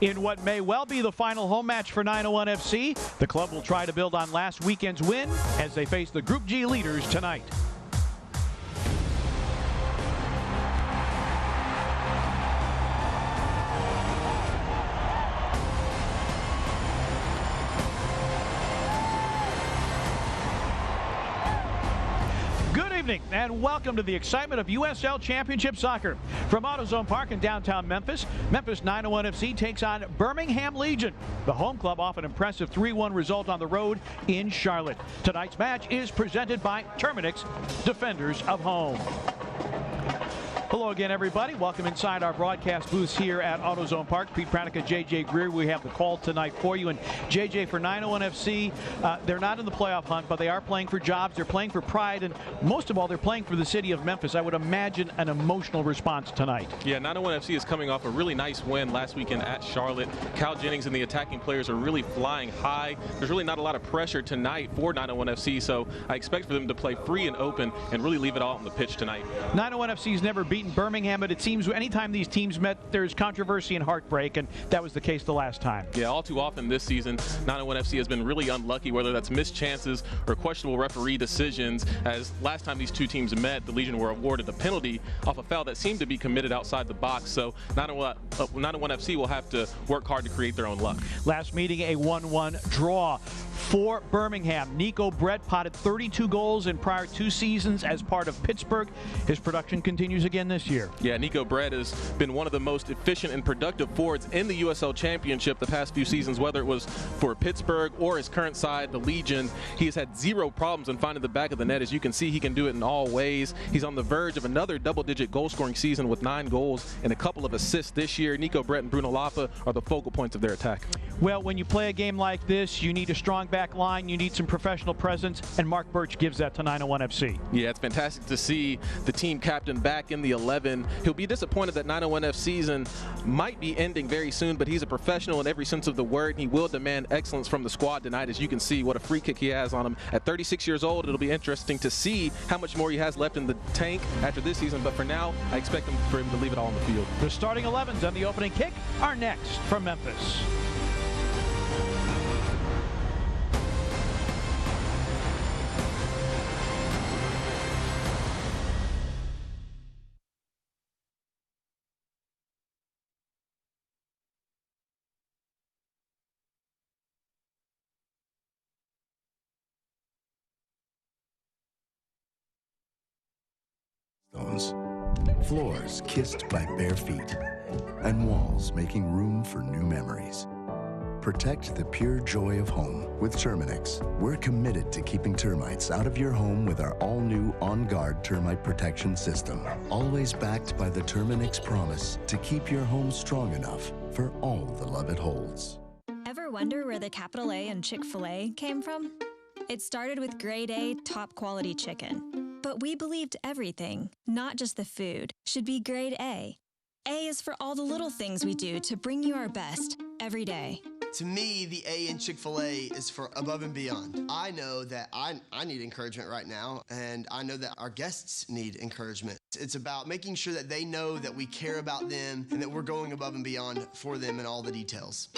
In what may well be the final home match for 901 FC, the club will try to build on last weekend's win as they face the Group G leaders tonight. And welcome to the excitement of USL Championship Soccer. From AutoZone Park in downtown Memphis, Memphis 901 FC takes on Birmingham Legion. The home club off an impressive 3-1 result on the road in Charlotte. Tonight's match is presented by Terminix, Defenders of Home. Hello again, everybody. Welcome inside our broadcast booths here at AutoZone Park. Pete Pranica, JJ Greer, we have the call tonight for you. And JJ, for 901 FC, they're not in the playoff hunt, but they are playing for jobs. They're playing for pride, and most of all, they're playing for the city of Memphis. I would imagine an emotional response tonight. Yeah, 901 FC is coming off a really nice win last weekend at Charlotte. Cal Jennings and the attacking players are really flying high. There's really not a lot of pressure tonight for 901 FC, so I expect for them to play free and open and really leave it all on the pitch tonight. 901 FC's never beaten Birmingham, but it seems anytime these teams met, there's controversy and heartbreak, and that was the case the last time. Yeah, all too often this season, 901 FC has been really unlucky, whether that's missed chances or questionable referee decisions, as last time these two teams met, the Legion were awarded a penalty off a foul that seemed to be committed outside the box, so 901 FC will have to work hard to create their own luck. Last meeting, a 1-1 draw for Birmingham. Nico Brett potted 32 goals in prior 2 seasons as part of Pittsburgh. His production continues again this year. Yeah, Nico Brett has been one of the most efficient and productive forwards in the USL Championship the past few seasons, whether it was for Pittsburgh or his current side, the Legion. He has had zero problems in finding the back of the net. As you can see, he can do it in all ways. He's on the verge of another double-digit goal-scoring season with 9 goals and a couple of assists this year. Nico Brett and Bruno Laffa are the focal points of their attack. Well, when you play a game like this, you need a strong back line, you need some professional presence, and Mark Birch gives that to 901 FC. Yeah, it's fantastic to see the team captain back in the 11. He'll be disappointed that 901 F's season might be ending very soon, but he's a professional in every sense of the word. He will demand excellence from the squad tonight. As you can see, what a free kick he has on him. At 36 years old, it'll be interesting to see how much more he has left in the tank after this season, but for now, I expect for him to leave it all on the field. The starting 11s and the opening kick are next from Memphis. Floors kissed by bare feet, and walls making room for new memories. Protect the pure joy of home with Terminix. We're committed to keeping termites out of your home with our all-new On Guard termite protection system. Always backed by the Terminix promise to keep your home strong enough for all the love it holds. Ever wonder where the capital A in Chick-fil-A came from? It started with grade A, top quality chicken. But we believed everything, not just the food, should be grade A. A is for all the little things we do to bring you our best every day. To me, the A in Chick-fil-A is for above and beyond. I know that I need encouragement right now, and I know that our guests need encouragement. It's about making sure that they know that we care about them and that we're going above and beyond for them in all the details.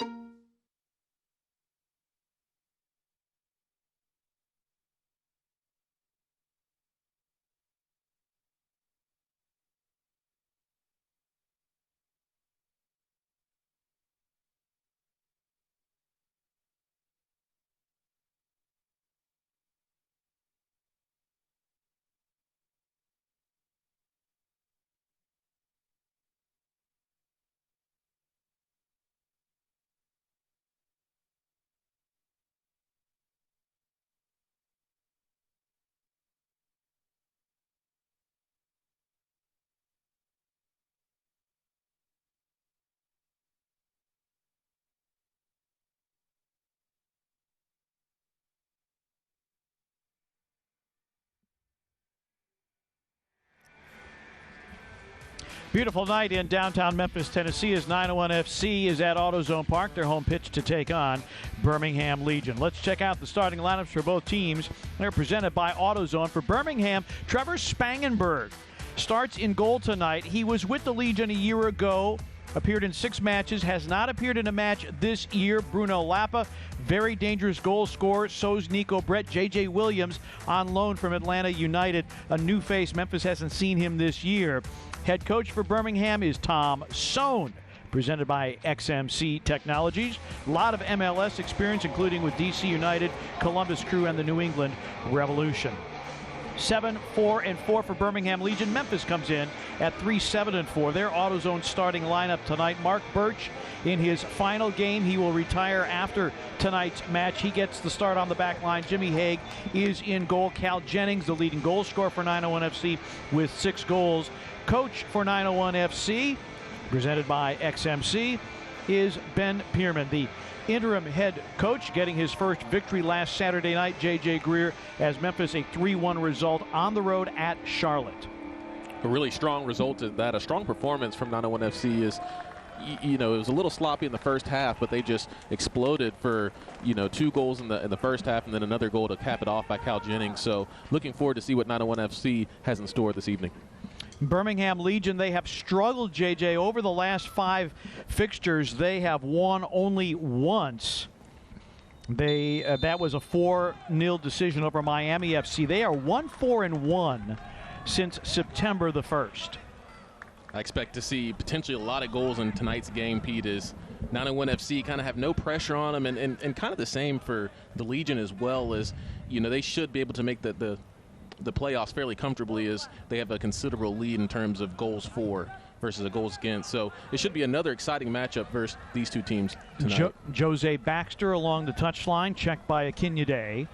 Beautiful night in downtown Memphis, Tennessee, as 901 FC is at AutoZone Park, their home pitch to take on Birmingham Legion. Let's check out the starting lineups for both teams. They're presented by AutoZone. For Birmingham, Trevor Spangenberg starts in goal tonight. He was with the Legion a year ago appeared in 6 matches, has not appeared in a match this year. Bruno Lappa, very dangerous goal scorer. So's Nico Brett. J.J. Williams on loan from Atlanta United, a new face. Memphis hasn't seen him this year. Head coach for Birmingham is Tom Sohn, presented by XMC Technologies. A lot of MLS experience, including with DC United, Columbus Crew, and the New England Revolution. 7-4-4 for Birmingham Legion. Memphis comes in at 3-7-4. Their AutoZone starting lineup tonight. Mark Birch in his final game. He will retire after tonight's match. He gets the start on the back line. Jimmy Hague is in goal. Cal Jennings, the leading goal scorer for 901 FC with 6 goals. Coach for 901 FC, presented by XMC, is Ben Pierman, the interim head coach, getting his first victory last Saturday night. J.J. Greer as Memphis a 3-1 result on the road at Charlotte. A really strong result is that. A strong performance from 901 FC is, you know, it was a little sloppy in the first half, but they just exploded for, 2 goals in the first half and then another goal to cap it off by Cal Jennings. So looking forward to see what 901 FC has in store this evening. Birmingham Legion, they have struggled, JJ, over the last 5 fixtures. They have won only once. That was a 4-0 decision over Miami FC. They are 1-4-1 since September the 1st. I expect to see potentially a lot of goals in tonight's game, Pete, as 901 FC kind of have no pressure on them, and kind of the same for the Legion as well, as, they should be able to make the playoffs fairly comfortably, as they have a considerable lead in terms of goals for versus a goals against. So it should be another exciting matchup versus these two teams tonight. Jose Baxter along the touchline, checked by Akinyade.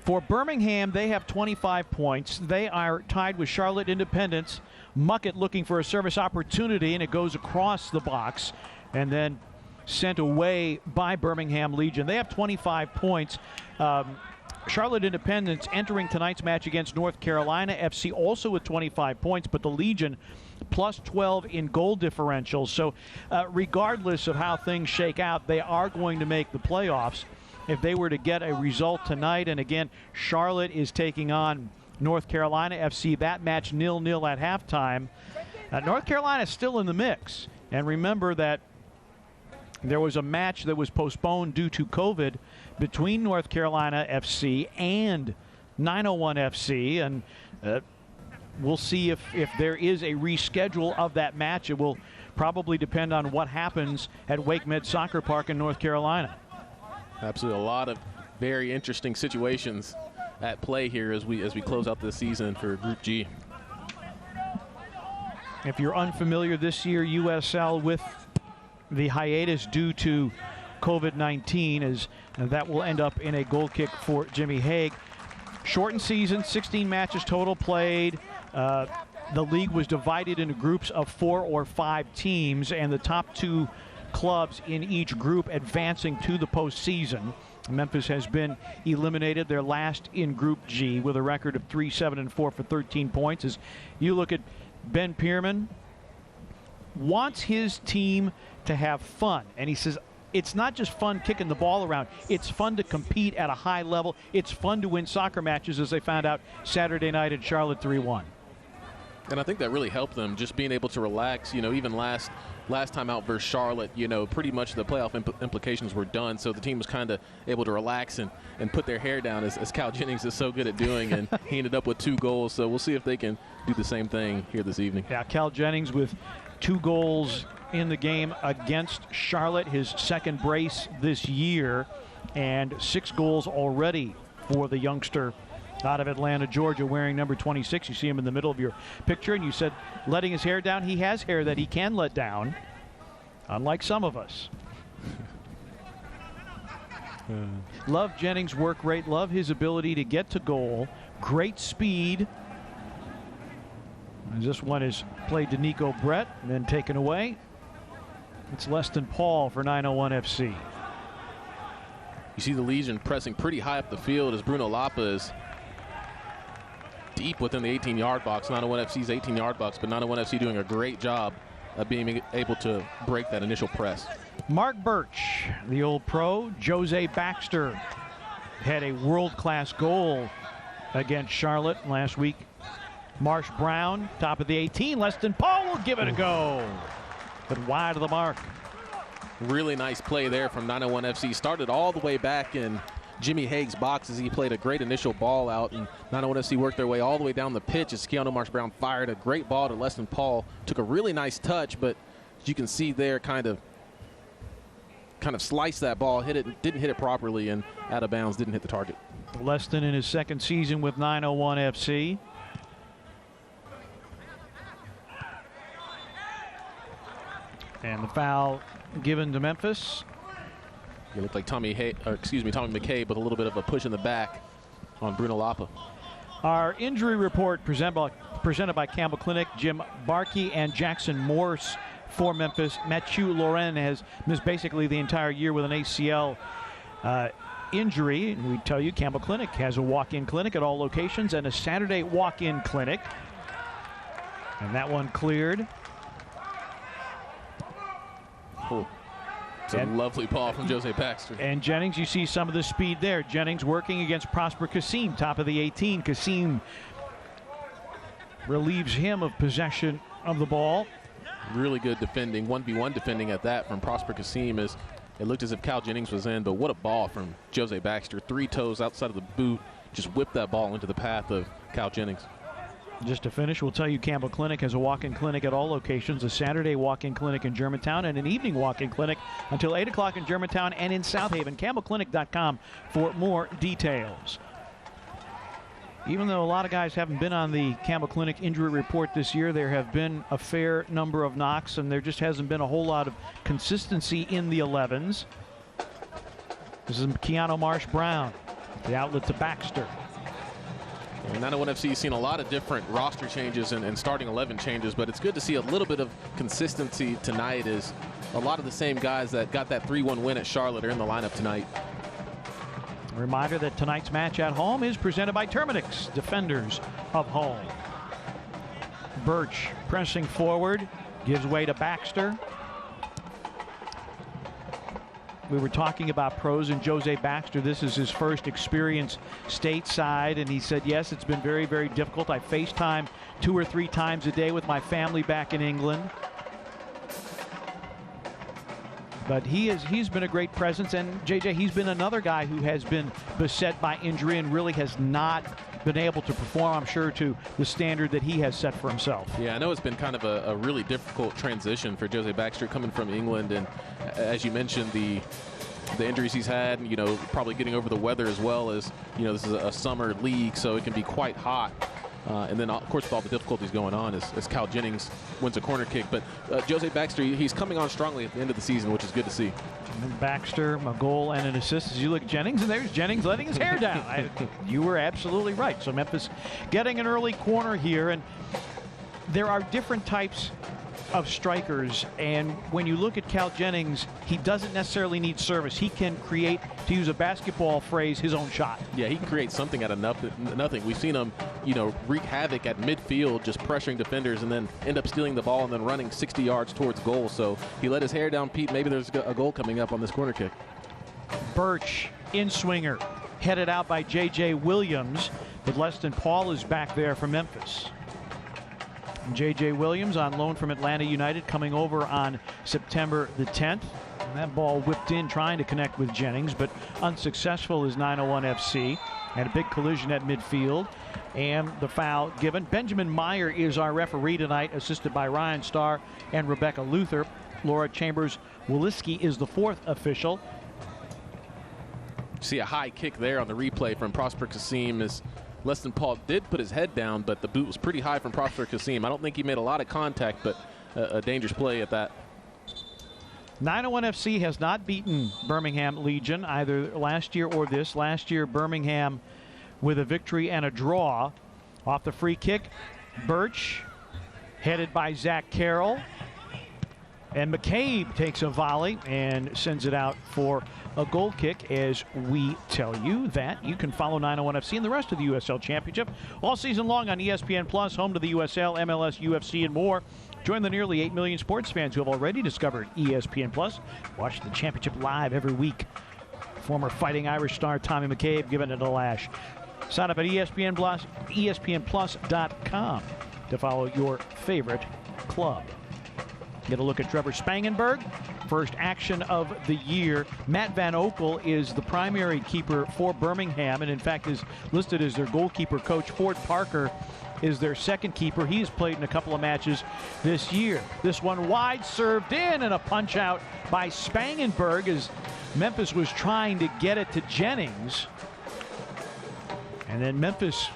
For Birmingham, they have 25 points. They are tied with Charlotte Independence. Muckett looking for a service opportunity, and it goes across the box and then sent away by Birmingham Legion. They have 25 points. Charlotte Independence entering tonight's match against North Carolina FC also with 25 points, but the Legion plus 12 in goal differential. So regardless of how things shake out, they are going to make the playoffs if they were to get a result tonight. And again, Charlotte is taking on North Carolina FC. That match 0-0 at halftime. North Carolina is still in the mix. And remember that there was a match that was postponed due to COVID between North Carolina FC and 901 FC, and we'll see if there is a reschedule of that match. It will probably depend on what happens at Wake Med Soccer Park in North Carolina. Absolutely, a lot of very interesting situations at play here as we close out this season for Group G. If you're unfamiliar this year, USL with the hiatus due to COVID-19, as that will end up in a goal kick for Jimmy Hague. Shortened season, 16 matches total played. The league was divided into groups of 4 or 5 teams, and the top 2 clubs in each group advancing to the postseason. Memphis has been eliminated. They're last in Group G with a record of 3-7-4 for 13 points. As you look at Ben Pierman, wants his team to have fun, and he says it's not just fun kicking the ball around, it's fun to compete at a high level. It's fun to win soccer matches, as they found out Saturday night at Charlotte 3-1. And I think that really helped them, just being able to relax. Even last time out versus Charlotte, pretty much the playoff implications were done, so the team was kind of able to relax and put their hair down, as Cal Jennings is so good at doing, and he ended up with 2 goals. So we'll see if they can do the same thing here this evening. Yeah, Cal Jennings with 2 goals in the game against Charlotte, his second brace this year, and 6 goals already for the youngster out of Atlanta, Georgia, wearing number 26. You see him in the middle of your picture, and you said letting his hair down. He has hair that he can let down, unlike some of us. Love Jennings' work rate, love his ability to get to goal, great speed. As this one is played to Nico Brett and then taken away. It's Leston Paul for 901 FC. You see the Legion pressing pretty high up the field as Bruno Lappa is deep within the 18-yard box, 901 FC's 18-yard box, but 901 FC doing a great job of being able to break that initial press. Mark Birch, the old pro. Jose Baxter had a world-class goal against Charlotte last week. Marsh Brown, top of the 18. Leston Paul will give it a go. but wide of the mark. Really nice play there from 901 FC. Started all the way back in Jimmy Haig's box as he played a great initial ball out, and 901 FC worked their way all the way down the pitch as Keanu Marsh-Brown fired a great ball to Leston Paul. Took a really nice touch, but as you can see there, kind of sliced that ball, hit it, didn't hit it properly, and out of bounds, didn't hit the target. Leston in his second season with 901 FC. And the foul given to Memphis. It looked like Tommy McCabe with a little bit of a push in the back on Bruno Lapa. Our injury report presented by Campbell Clinic. Jim Barkey and Jackson Morse for Memphis. Mathieu Loren has missed basically the entire year with an ACL injury. And we tell you Campbell Clinic has a walk-in clinic at all locations and a Saturday walk-in clinic. And that one cleared. Oh. It's a lovely ball from Jose Baxter. And Jennings, you see some of the speed there. Jennings working against Prosper Kasim, top of the 18. Kasim relieves him of possession of the ball. Really good defending, 1v1 defending at that from Prosper Kasim. As it looked as if Cal Jennings was in, but what a ball from Jose Baxter. 3 toes outside of the boot, just whipped that ball into the path of Cal Jennings. Just to finish, we'll tell you Campbell Clinic has a walk-in clinic at all locations, a Saturday walk-in clinic in Germantown and an evening walk-in clinic until 8 o'clock in Germantown and in South Haven. CampbellClinic.com for more details. Even though a lot of guys haven't been on the Campbell Clinic injury report this year, there have been a fair number of knocks, and there just hasn't been a whole lot of consistency in the 11s. This is Keanu Marsh-Brown, the outlet to Baxter. 901 FC has seen a lot of different roster changes and starting 11 changes, but it's good to see a little bit of consistency tonight as a lot of the same guys that got that 3-1 win at Charlotte are in the lineup tonight. A reminder that tonight's match at home is presented by Terminix, defenders of home. Birch pressing forward, gives way to Baxter. We were talking about pros and Jose Baxter. This is his first experience stateside, and he said, yes, it's been very, very difficult. I FaceTime 2 or 3 times a day with my family back in England. But he's been a great presence, and JJ, he's been another guy who has been beset by injury and really has not been able to perform, I'm sure, to the standard that he has set for himself. Yeah, I know it's been kind of a really difficult transition for Jose Baxter coming from England, and as you mentioned, the injuries he's had, you know, probably getting over the weather as well as, you know, this is a summer league, so it can be quite hot. And then, of course, with all the difficulties going on as Cal Jennings wins a corner kick. But Jose Baxter, he's coming on strongly at the end of the season, which is good to see. And Baxter, a goal and an assist. As you look at Jennings, and there's Jennings letting his hair down. You were absolutely right. So Memphis getting an early corner here. And there are different types of strikers, and when you look at Cal Jennings, he doesn't necessarily need service. He can create, to use a basketball phrase, his own shot. Yeah, he can create something out of nothing. We've seen him, you know, wreak havoc at midfield, just pressuring defenders and then end up stealing the ball and then running 60 yards towards goal. So he let his hair down, Pete. Maybe there's a goal coming up on this corner kick. Birch, in-swinger, headed out by J.J. Williams, but Leston Paul is back there for Memphis. J.J. Williams on loan from Atlanta United, coming over on September the 10th. And that ball whipped in, trying to connect with Jennings, but unsuccessful as 901 FC. Had a big collision at midfield, and the foul given. Benjamin Meyer is our referee tonight, assisted by Ryan Starr and Rebecca Luther. Laura Chambers-Woliski is the 4th official. See a high kick there on the replay from Prosper Kasim as Leston Paul did put his head down, but the boot was pretty high from Prosper Kasim. I don't think he made a lot of contact, but a dangerous play at that. 901 FC has not beaten Birmingham Legion either last year or this. Last year, Birmingham with a victory and a draw. Off the free kick, Birch, headed by Zach Carroll. And McCabe takes a volley and sends it out for a goal kick, as we tell you that you can follow 901 FC and the rest of the USL Championship all season long on ESPN Plus, home to the USL, MLS, UFC, and more. Join the nearly 8 million sports fans who have already discovered ESPN Plus. Watch the championship live every week. Former Fighting Irish star Tommy McCabe giving it a lash. Sign up at ESPN Plus, ESPNplus.com to follow your favorite club. Get a look at Trevor Spangenberg, first action of the year. Matt Van Okel is the primary keeper for Birmingham, and in fact is listed as their goalkeeper coach. Ford Parker is their second keeper. He's played in a couple of matches this year. This one wide, served in, and a punch out by Spangenberg as Memphis was trying to get it to Jennings. And then Memphis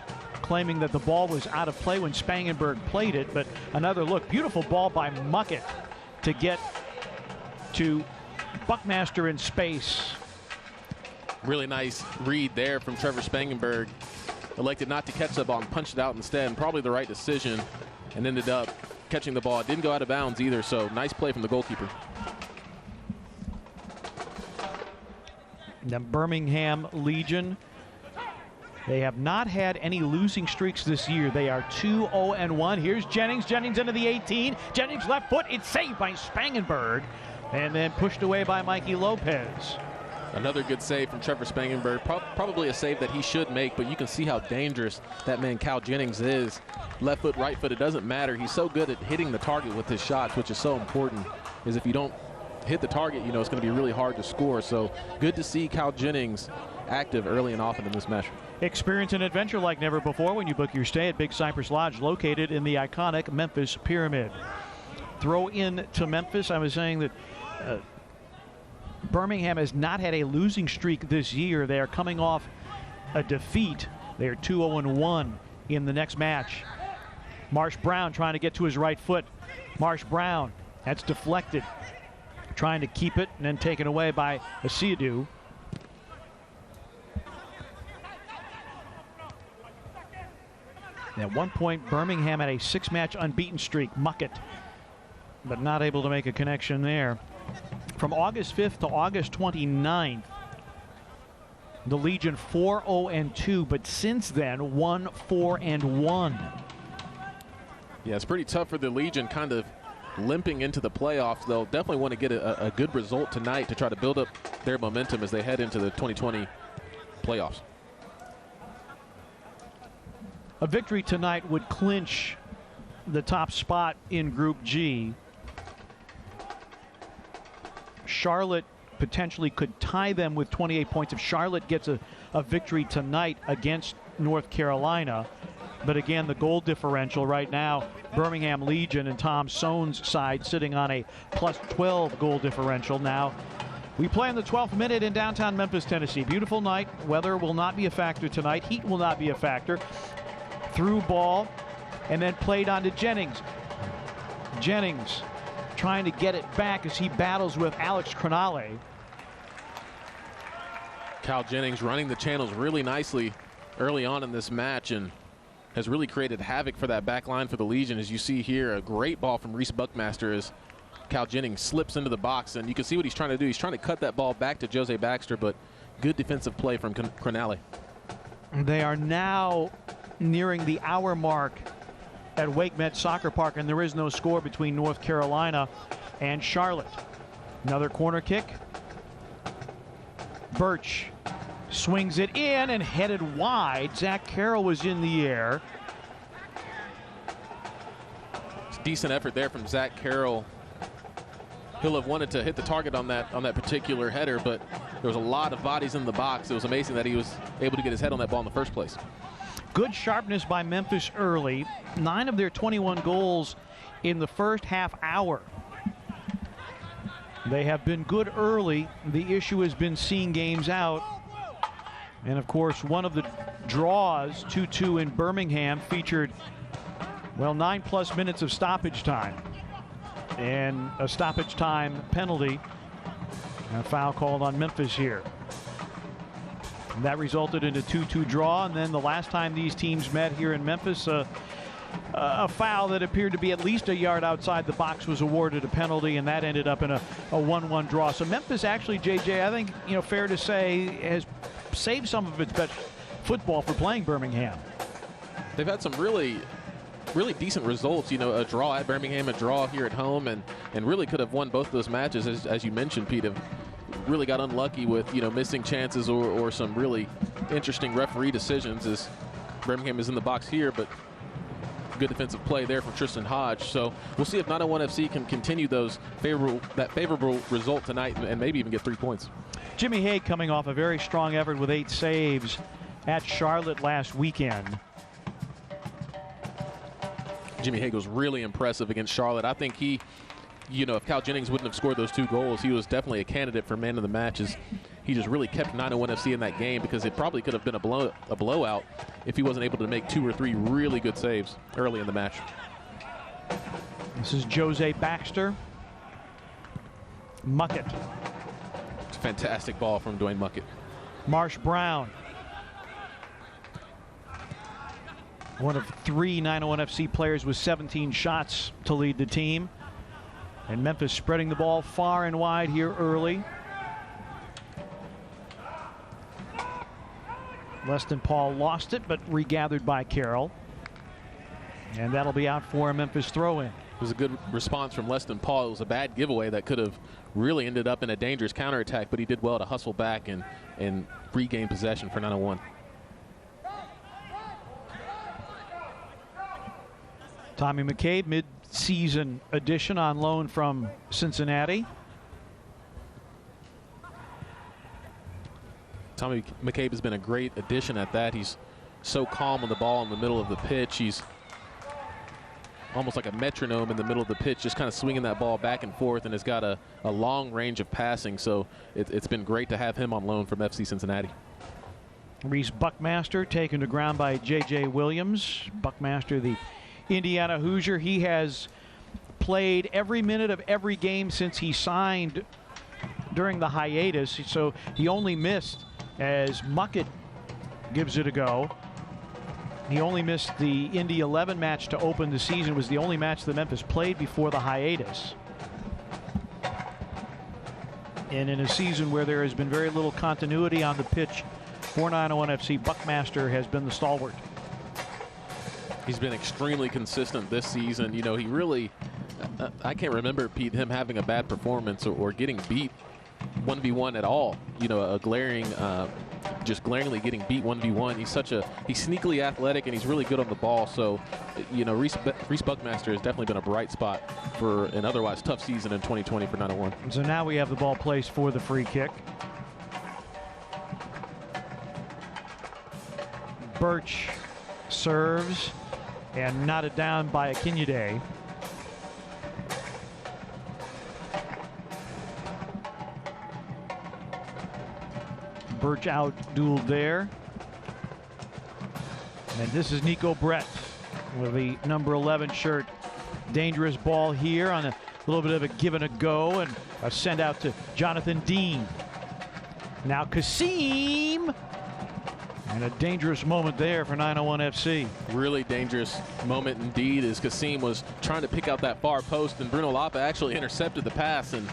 claiming that the ball was out of play when Spangenberg played it, but another look. Beautiful ball by Muckett to get to Buckmaster in space. Really nice read there from Trevor Spangenberg. Elected not to catch the ball and punched it out instead, and probably the right decision, and ended up catching the ball. It didn't go out of bounds either, so nice play from the goalkeeper. The Birmingham Legion, they have not had any losing streaks this year. They are 2-0-1. Here's Jennings. Jennings into the 18. Jennings left foot. It's saved by Spangenberg and then pushed away by Mikey Lopez. Another good save from Trevor Spangenberg. Probably a save that he should make, but you can see how dangerous that man Cal Jennings is. Left foot, right foot, it doesn't matter. He's so good at hitting the target with his shots, which is so important, is if you don't hit the target, you know, it's going to be really hard to score. So good to see Cal Jennings active early and often in this match. Experience an adventure like never before when you book your stay at Big Cypress Lodge, located in the iconic Memphis Pyramid. Throw in to Memphis. I was saying that Birmingham has not had a losing streak this year. They are coming off a defeat. They are 2-0-1 in the next match. Marsh Brown trying to get to his right foot. Marsh Brown, that's deflected. Trying to keep it and then taken away by Asiadu. At one point, Birmingham had a 6-match unbeaten streak. Muckett, but not able to make a connection there. From August 5th to August 29th, the Legion 4-0-2, but since then 1-4-1. Yeah, it's pretty tough for the Legion, kind of limping into the playoffs. They'll definitely want to get a good result tonight to try to build up their momentum as they head into the 2020 playoffs. A victory tonight would clinch the top spot in Group G. Charlotte potentially could tie them with 28 points if Charlotte gets a victory tonight against North Carolina. But again, the goal differential right now, Birmingham Legion and Tom Sohn's side sitting on a +12 goal differential. Now, we play in the 12th minute in downtown Memphis, Tennessee. Beautiful night. Weather will not be a factor tonight. Heat will not be a factor. Through ball and then played on to Jennings. Jennings trying to get it back as he battles with Alex Cronale. Cal Jennings running the channels really nicely early on in this match and has really created havoc for that back line for the Legion. As you see here, a great ball from Reese Buckmaster as Cal Jennings slips into the box, and you can see what he's trying to do. He's trying to cut that ball back to Jose Baxter, but good defensive play from Cronale. They are now nearing the hour mark at Wake Met Soccer Park, and there is no score between North Carolina and Charlotte. Another corner kick. Birch swings it in and headed wide. Zach Carroll was in the air. Decent effort there from Zach Carroll. He'll have wanted to hit the target on that particular header, but there was a lot of bodies in the box. It was amazing that he was able to get his head on that ball in the first place. Good sharpness by Memphis early. 9 of their 21 goals in the first half hour. They have been good early. The issue has been seeing games out. And of course, one of the draws, 2-2 in Birmingham, featured, well, 9+ minutes of stoppage time. And a stoppage time penalty. A foul called on Memphis here. And that resulted in a 2-2 draw, and then the last time these teams met here in Memphis, a foul that appeared to be at least a yard outside the box was awarded a penalty, and that ended up in a 1-1 draw. So Memphis actually, JJ, I think, you know, fair to say, has saved some of its best football for playing Birmingham. They've had some really decent results, you know, a draw at Birmingham, a draw here at home, and really could have won both of those matches, as you mentioned, Pete. Have really got unlucky with, you know, missing chances or some really interesting referee decisions as Birmingham is in the box here, but Good defensive play there from Tristan Hodge. So we'll see if 901 FC can continue that favorable result tonight and maybe even get 3 points. Jimmy Hague coming off a very strong effort with 8 saves at Charlotte last weekend. Jimmy Hague was really impressive against Charlotte. I think he, if Cal Jennings wouldn't have scored those 2 goals, he was definitely a candidate for man of the match. He just really kept 901 FC in that game because it probably could have been a blowout if he wasn't able to make 2 or 3 really good saves early in the match. This is Jose Baxter. Muckett. It's a fantastic ball from Dwayne Muckett. Marsh Brown. One of 3 901 FC players with 17 shots to lead the team. And Memphis spreading the ball far and wide here early. Leston Paul lost it, but regathered by Carroll. And that'll be out for a Memphis throw-in. It was a good response from Leston Paul. It was a bad giveaway that could have really ended up in a dangerous counterattack, but he did well to hustle back and regain possession for 901. Tommy McCabe, mid-season addition on loan from Cincinnati. Tommy McCabe has been a great addition at that. He's so calm on the ball in the middle of the pitch. He's almost like a metronome in the middle of the pitch, just kind of swinging that ball back and forth, and has got a long range of passing. So it's been great to have him on loan from FC Cincinnati. Reese Buckmaster taken to ground by J.J. Williams. Buckmaster, the Indiana Hoosier, he has played every minute of every game since he signed during the hiatus. So he only missed, as Muckett gives it a go, he only missed the Indy 11 match to open the season. It was the only match that Memphis played before the hiatus. And in a season where there has been very little continuity on the pitch for 901 FC, Buckmaster has been the stalwart. He's been extremely consistent this season. He really, I can't remember, Pete, him having a bad performance or getting beat 1v1 at all. A glaring, just glaringly getting beat 1v1. He's sneakily athletic, and he's really good on the ball. So, Reese Buckmaster has definitely been a bright spot for an otherwise tough season in 2020 for 901. So now we have the ball placed for the free kick. Birch serves and knotted down by Akinyade. Birch out-dueled there. And this is Nico Brett with the number 11 shirt. Dangerous ball here on a little bit of a give and a go, and a send out to Jonathan Dean. Now Kasim. And a dangerous moment there for 901 FC. Really dangerous moment indeed, as Kasim was trying to pick out that far post, and Bruno Lapa actually intercepted the pass. And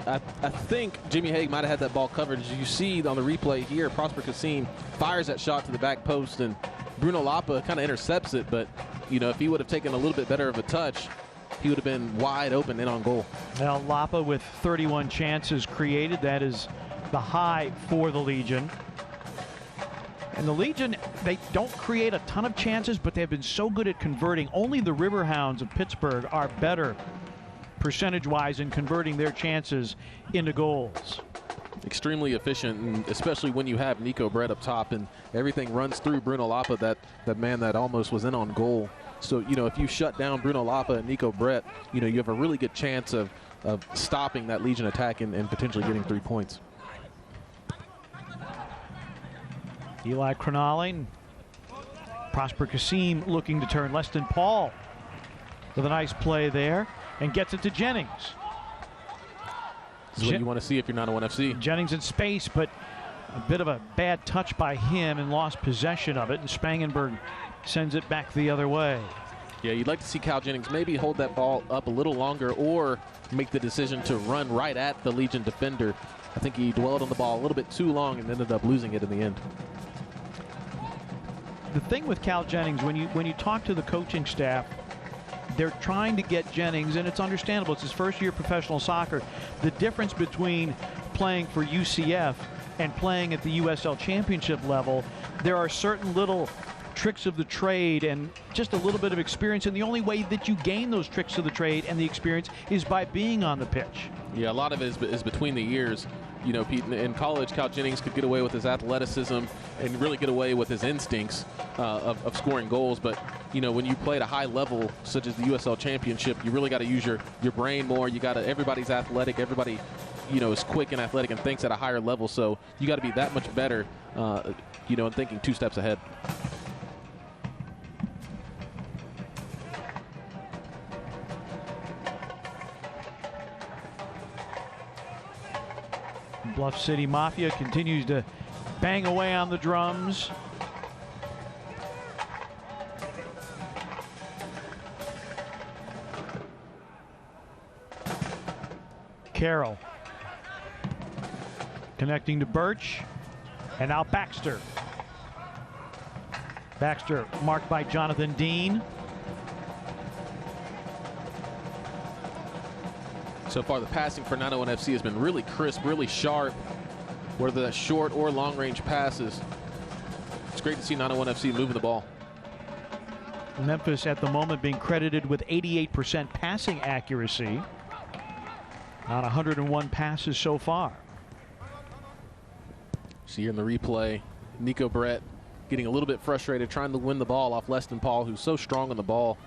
I think Jimmy Hague might have had that ball covered. As you see on the replay here, Prosper Kasim fires that shot to the back post, and Bruno Lapa kind of intercepts it. But, if he would have taken a little bit better of a touch, he would have been wide open and on goal. Now Lapa with 31 chances created. That is the high for the Legion. And the Legion, they don't create a ton of chances, but they've been so good at converting. Only the Riverhounds of Pittsburgh are better percentage-wise in converting their chances into goals. Extremely efficient, and especially when you have Nico Brett up top and everything runs through Bruno Lapa, that man that almost was in on goal. So, if you shut down Bruno Lapa and Nico Brett, you have a really good chance of stopping that Legion attack and potentially getting 3 points. Eli Cronaling, Prosper Kasim looking to turn. Leston Paul with a nice play there and gets it to Jennings. This is what you want to see if you're 901 FC. Jennings in space, but a bit of a bad touch by him and lost possession of it, and Spangenberg sends it back the other way. Yeah, you'd like to see Cal Jennings maybe hold that ball up a little longer or make the decision to run right at the Legion defender. I think he dwelled on the ball a little bit too long and ended up losing it in the end. The thing with Cal Jennings, when you talk to the coaching staff, they're trying to get Jennings, and it's understandable. It's his first year of professional soccer. The difference between playing for UCF and playing at the USL Championship level, there are certain little tricks of the trade and just a little bit of experience. And the only way that you gain those tricks of the trade and the experience is by being on the pitch. Yeah, a lot of it is between the ears. You know, Pete, in college, Cal Jennings could get away with his athleticism and really get away with his instincts of scoring goals. But, you know, when you play at a high level, such as the USL Championship, you really got to use your brain more. You got to, everybody's athletic. Everybody, you know, is quick and athletic and thinks at a higher level. So you got to be that much better, you know, and thinking 2 steps ahead. Bluff City Mafia continues to bang away on the drums. Carroll connecting to Birch, and now Baxter. Baxter marked by Jonathan Dean. So far, the passing for 901 FC has been really crisp, really sharp, whether that's short or long-range passes. It's great to see 901 FC moving the ball. Memphis at the moment being credited with 88% passing accuracy on 101 passes so far. See here in the replay, Nico Brett getting a little bit frustrated, trying to win the ball off Leston Paul, who's so strong on the ball.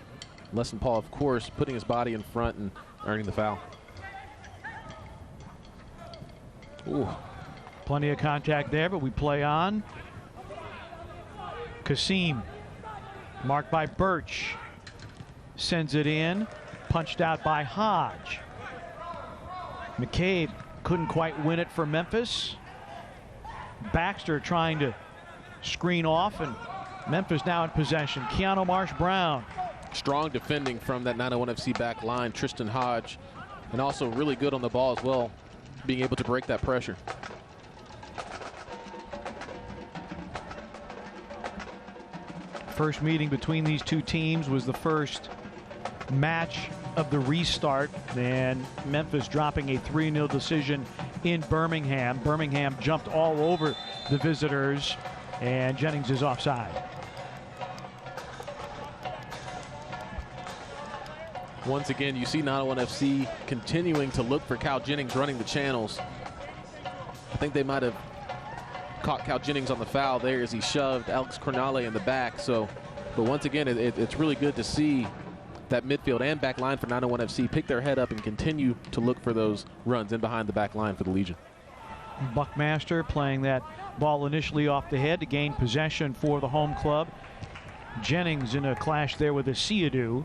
Leston Paul, of course, putting his body in front and earning the foul. Ooh. Plenty of contact there, but we play on. Kasim, marked by Birch, sends it in, punched out by Hodge. McCabe couldn't quite win it for Memphis. Baxter trying to screen off, and Memphis now in possession. Keanu Marsh-Brown. Strong defending from that 901 FC back line, Tristan Hodge, and also really good on the ball as well, being able to break that pressure. First meeting between these two teams was the first match of the restart, and Memphis dropping a 3-0 decision in Birmingham. Birmingham jumped all over the visitors, and Jennings is offside. Once again, you see 901 FC continuing to look for Cal Jennings running the channels. I think they might have caught Cal Jennings on the foul there as he shoved Alex Cornale in the back. So, but once again, it's really good to see that midfield and back line for 901 FC pick their head up and continue to look for those runs in behind the back line for the Legion. Buckmaster playing that ball initially off the head to gain possession for the home club. Jennings in a clash there with Asiadu.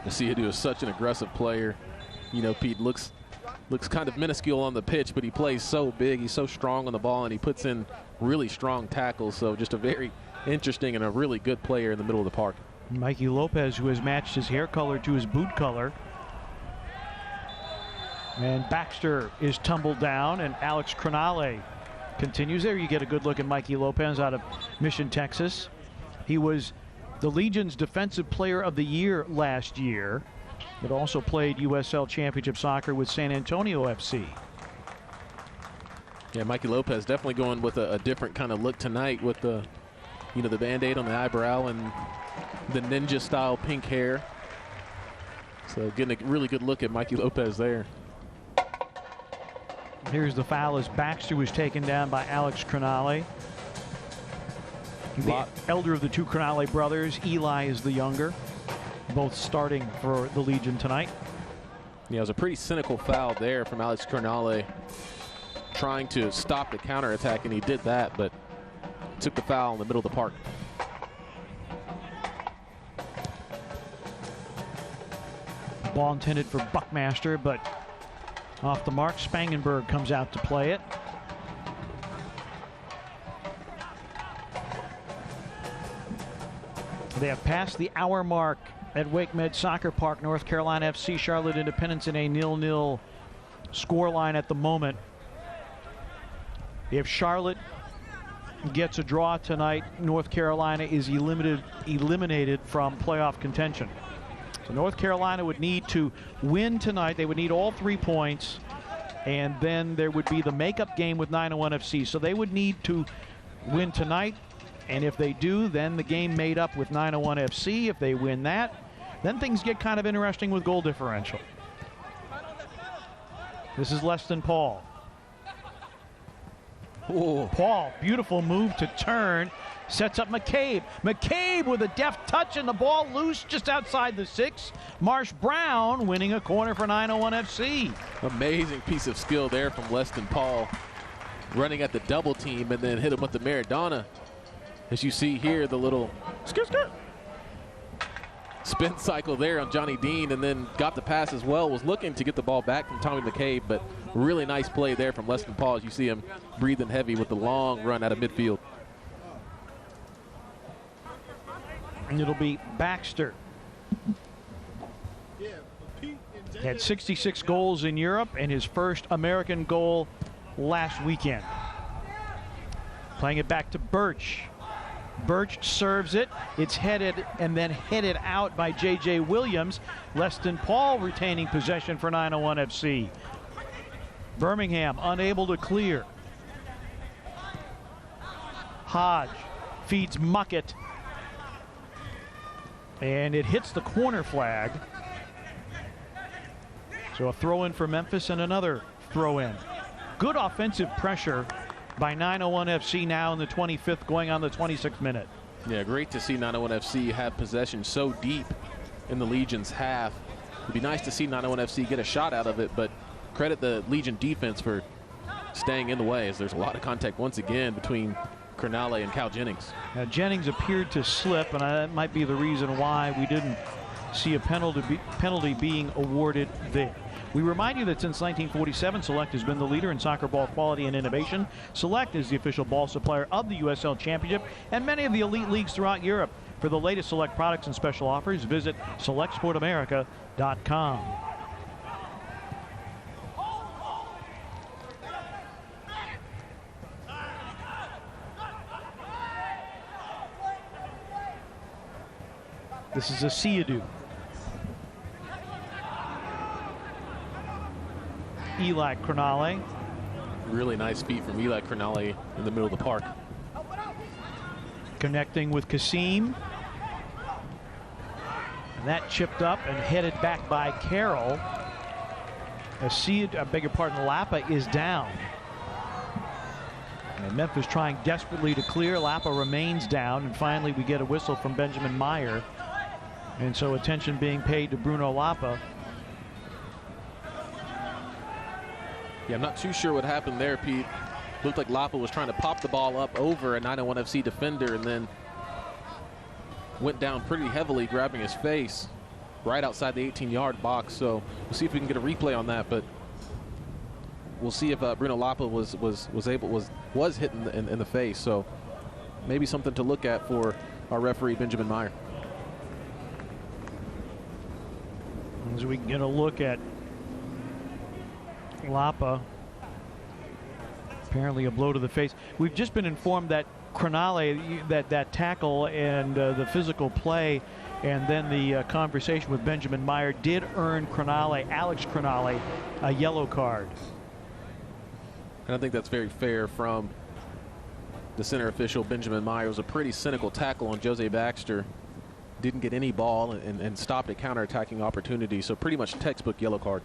Asiadu is such an aggressive player. You know, Pete looks kind of minuscule on the pitch, but he plays so big. He's so strong on the ball, and he puts in really strong tackles. So just a very interesting and a really good player in the middle of the park. Mikey Lopez, who has matched his hair color to his boot color. And Baxter is tumbled down, and Alex Cornale continues. There you get a good look at Mikey Lopez out of Mission, Texas. He was the Legion's Defensive Player of the Year last year, but also played USL Championship Soccer with San Antonio FC. Yeah, Mikey Lopez definitely going with a different kind of look tonight with the, you know, the Band-Aid on the eyebrow and the ninja-style pink hair. So getting a really good look at Mikey Lopez there. Here's the foul as Baxter was taken down by Alex Cornale. The elder of the two Cornale brothers. Eli is the younger. Both starting for the Legion tonight. Yeah, it was a pretty cynical foul there from Alex Cornale, trying to stop the counterattack, and he did that, but took the foul in the middle of the park. Ball intended for Buckmaster, but off the mark. Spangenberg comes out to play it. They have passed the hour mark at Wake Med Soccer Park. North Carolina FC, Charlotte Independence in a 0-0 scoreline at the moment. If Charlotte gets a draw tonight, North Carolina is eliminated from playoff contention. So North Carolina would need to win tonight. They would need all 3 points, and then there would be the makeup game with 901 FC. So they would need to win tonight And if they do, then the game made up with 901 FC. If they win that, then things get kind of interesting with goal differential. This is Leston Paul. Ooh. Paul, beautiful move to turn, sets up McCabe. McCabe with a deft touch and the ball loose just outside the 6. Marsh Brown winning a corner for 901 FC. Amazing piece of skill there from Leston Paul, running at the double team and then hit him with the Maradona. As you see here, the little spin cycle there on Johnny Dean, and then got the pass as well. Was looking to get the ball back from Tommy McCabe, but really nice play there from Leston Paul as you see him breathing heavy with the long run out of midfield. And it'll be Baxter. Had 66 goals in Europe and his first American goal last weekend. Playing it back to Birch. Birch serves it. It's headed and then headed out by J.J. Williams. Leston Paul retaining possession for 901 FC. Birmingham unable to clear. Hodge feeds Muckett. And it hits the corner flag. So a throw in for Memphis and another throw in. Good offensive pressure by 901 FC now in the 25th, going on the 26th minute. Yeah, great to see 901 FC have possession so deep in the Legion's half. It'd be nice to see 901 FC get a shot out of it, but credit the Legion defense for staying in the way, as there's a lot of contact once again between Crognale and Cal Jennings. Now, Jennings appeared to slip, and that might be the reason why we didn't see a penalty being awarded there. We remind you that since 1947, Select has been the leader in soccer ball quality and innovation. Select is the official ball supplier of the USL Championship and many of the elite leagues throughout Europe. For the latest Select products and special offers, visit selectsportamerica.com. This is a Siadu. Eli Crognale. Really nice feet from Eli Crognale in the middle of the park. Connecting with Kasim. And that chipped up and headed back by Carroll. I beg your pardon, Lapa is down. And Memphis trying desperately to clear. Lapa remains down, and finally we get a whistle from Benjamin Meyer. And so attention being paid to Bruno Lapa. Yeah, I'm not too sure what happened there, Pete. Looked like Lapa was trying to pop the ball up over a 901 FC defender and then went down pretty heavily, grabbing his face right outside the 18-yard box. So we'll see if we can get a replay on that, but we'll see if Bruno Lapa was hit in the face. So maybe something to look at for our referee, Benjamin Meyer. As we get a look at Lapa, apparently a blow to the face. We've just been informed that Crognale, that tackle and the physical play and then the conversation with Benjamin Meyer did earn Alex Crognale, a yellow card. And I think that's very fair from the center official, Benjamin Meyer. It was a pretty cynical tackle on Jose Baxter. Didn't get any ball and stopped a counterattacking opportunity. So pretty much textbook yellow card.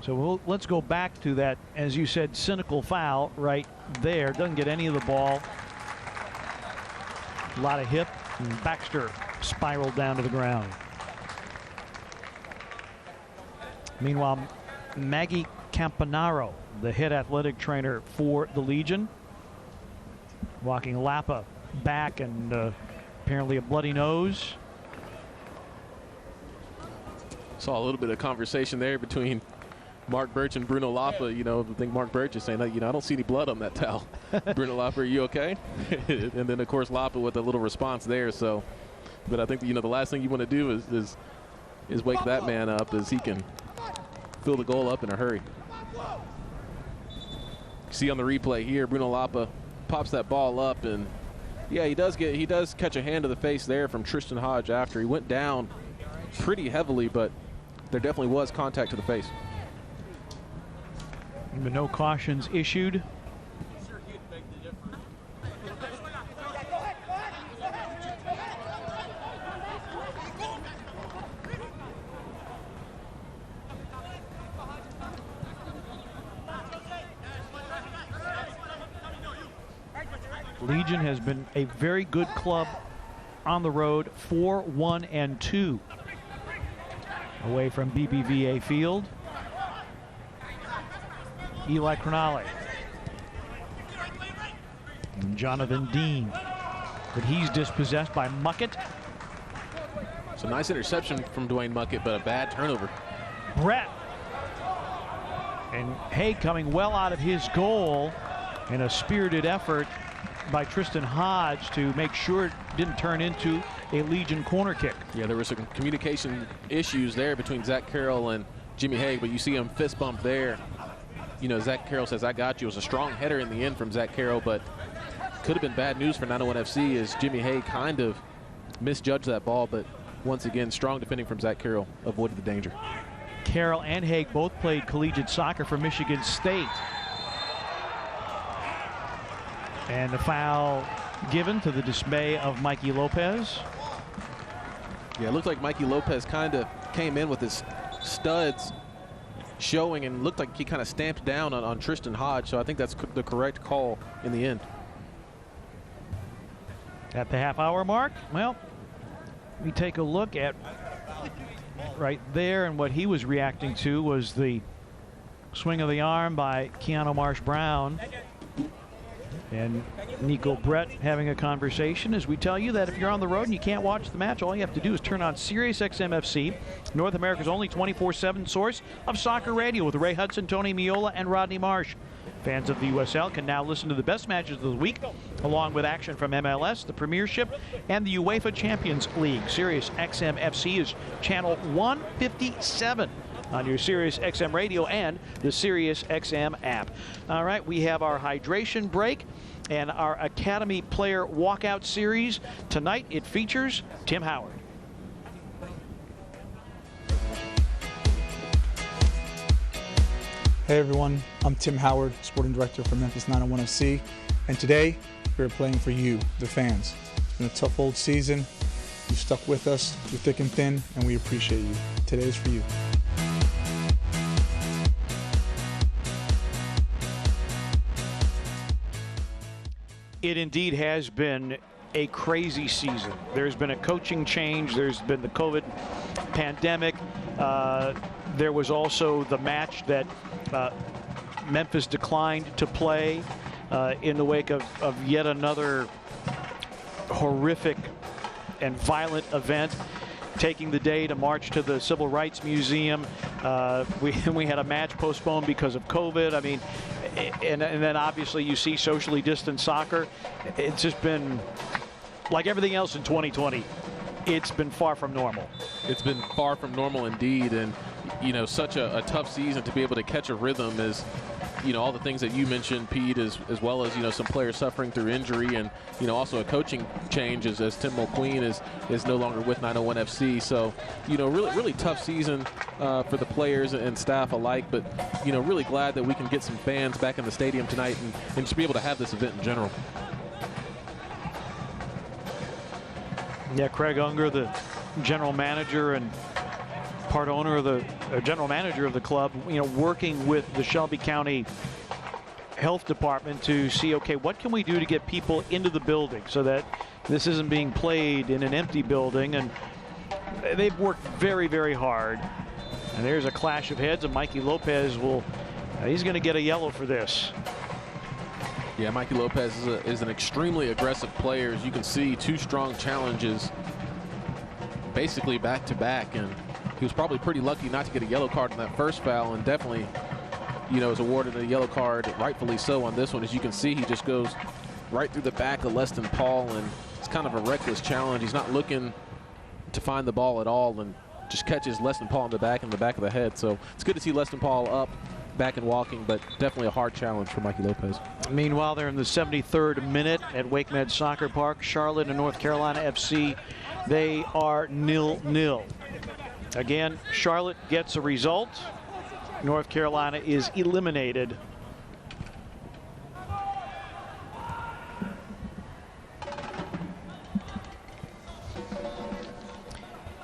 So let's go back to that, as you said, cynical foul right there. Doesn't get any of the ball. A lot of hip, and Baxter spiraled down to the ground. Meanwhile, Maggie Campanaro, the head athletic trainer for the Legion, walking Lapa back and apparently a bloody nose. Saw a little bit of conversation there between Mark Birch and Bruno Lapa. You know, I think Mark Birch is saying, I don't see any blood on that towel. Bruno Lapa, are you okay? And then, of course, Lapa with a little response there. So, but I think, the last thing you want to do is wake that man up as he can fill the goal up in a hurry. See on the replay here, Bruno Lapa pops that ball up, and yeah, he does catch a hand to the face there from Tristan Hodge after he went down pretty heavily, but there definitely was contact to the face. But no cautions issued. Legion has been a very good club on the road, 4-1-2 away from BBVA Field. Eli Cronale and Jonathan Dean, but he's dispossessed by Muckett. It's a nice interception from Dwayne Muckett, but a bad turnover. Brett and Haig coming well out of his goal in a spirited effort by Tristan Hodge to make sure it didn't turn into a Legion corner kick. Yeah, there were some communication issues there between Zach Carroll and Jimmy Haig, but you see him fist bump there. You know, Zach Carroll says, "I got you." It was a strong header in the end from Zach Carroll, but could have been bad news for 901 FC as Jimmy Haig kind of misjudged that ball, but once again, strong defending from Zach Carroll avoided the danger. Carroll and Haig both played collegiate soccer for Michigan State. And the foul given to the dismay of Mikey Lopez. Yeah, it looked like Mikey Lopez kind of came in with his studs showing and looked like he kind of stamped down on Tristan Hodge, so I think that's the correct call in the end. At the half-hour mark, well, we take a look at right there, and what he was reacting to was the swing of the arm by Keanu Marsh-Brown. And Nico Brett having a conversation as we tell you that if you're on the road and you can't watch the match, all you have to do is turn on Sirius XM FC, North America's only 24/7 source of soccer radio, with Ray Hudson, Tony Miola, and Rodney Marsh. Fans of the USL can now listen to the best matches of the week, along with action from MLS, the Premiership, and the UEFA Champions League. Sirius XM FC is channel 157 on your Sirius XM radio and the Sirius XM app. All right, we have our hydration break and our Academy Player Walkout Series. Tonight it features Tim Howard. Hey everyone, I'm Tim Howard, Sporting Director for Memphis 901 FC, and today we're playing for you, the fans. It's been a tough old season. You stuck with us through thick and thin, and we appreciate you. Today is for you. It indeed has been a crazy season. There's been a coaching change. There's been the COVID pandemic. There was also the match that Memphis declined to play in the wake of yet another horrific and violent event, taking the day to march to the Civil Rights Museum. We had a match postponed because of COVID. I mean, and then obviously you see socially distanced soccer. It's just been like everything else in 2020. It's been far from normal. It's been far from normal indeed, and you know, such a tough season to be able to catch a rhythm is, you know, all the things that you mentioned, Pete, as well as, you know, some players suffering through injury, and, you know, also a coaching change as Tim Mulqueen is no longer with 901 FC. So, you know, really tough season for the players and staff alike, but, you know, really glad that we can get some fans back in the stadium tonight and just be able to have this event in general. Yeah, Craig Unger, the general manager and part owner of the general manager of the club, you know, working with the Shelby County Health Department to see, okay, what can we do to get people into the building so that this isn't being played in an empty building. And they've worked very, very hard. And there's a clash of heads, and Mikey Lopez he's going to get a yellow for this. Yeah, Mikey Lopez is an extremely aggressive player. As you can see, two strong challenges basically back to back, and he was probably pretty lucky not to get a yellow card in that first foul, and definitely, you know, is awarded a yellow card, rightfully so, on this one. As you can see, he just goes right through the back of Leston Paul, and it's kind of a reckless challenge. He's not looking to find the ball at all, and just catches Leston Paul in the back of the head. So it's good to see Leston Paul up, back and walking, but definitely a hard challenge for Mikey Lopez. Meanwhile, they're in the 73rd minute at Wake Med Soccer Park. Charlotte and North Carolina FC, they are 0-0. Again, Charlotte gets a result. North Carolina is eliminated.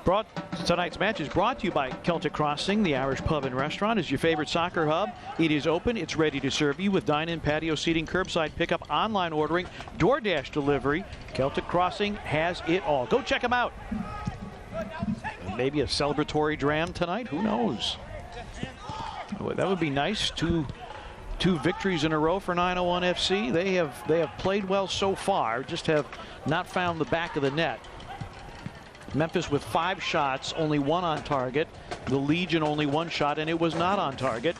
Brought Tonight's match is brought to you by Celtic Crossing, the Irish pub and restaurant. Is your favorite soccer hub. It is open. It's ready to serve you with dine-in, patio seating, curbside pickup, online ordering, DoorDash delivery. Celtic Crossing has it all. Go check them out. Maybe a celebratory dram tonight. Who knows? Boy, that would be nice. Two victories in a row for 901 FC. They have played well so far, just have not found the back of the net. Memphis with 5 shots, only 1 on target. The Legion only 1 shot, and it was not on target.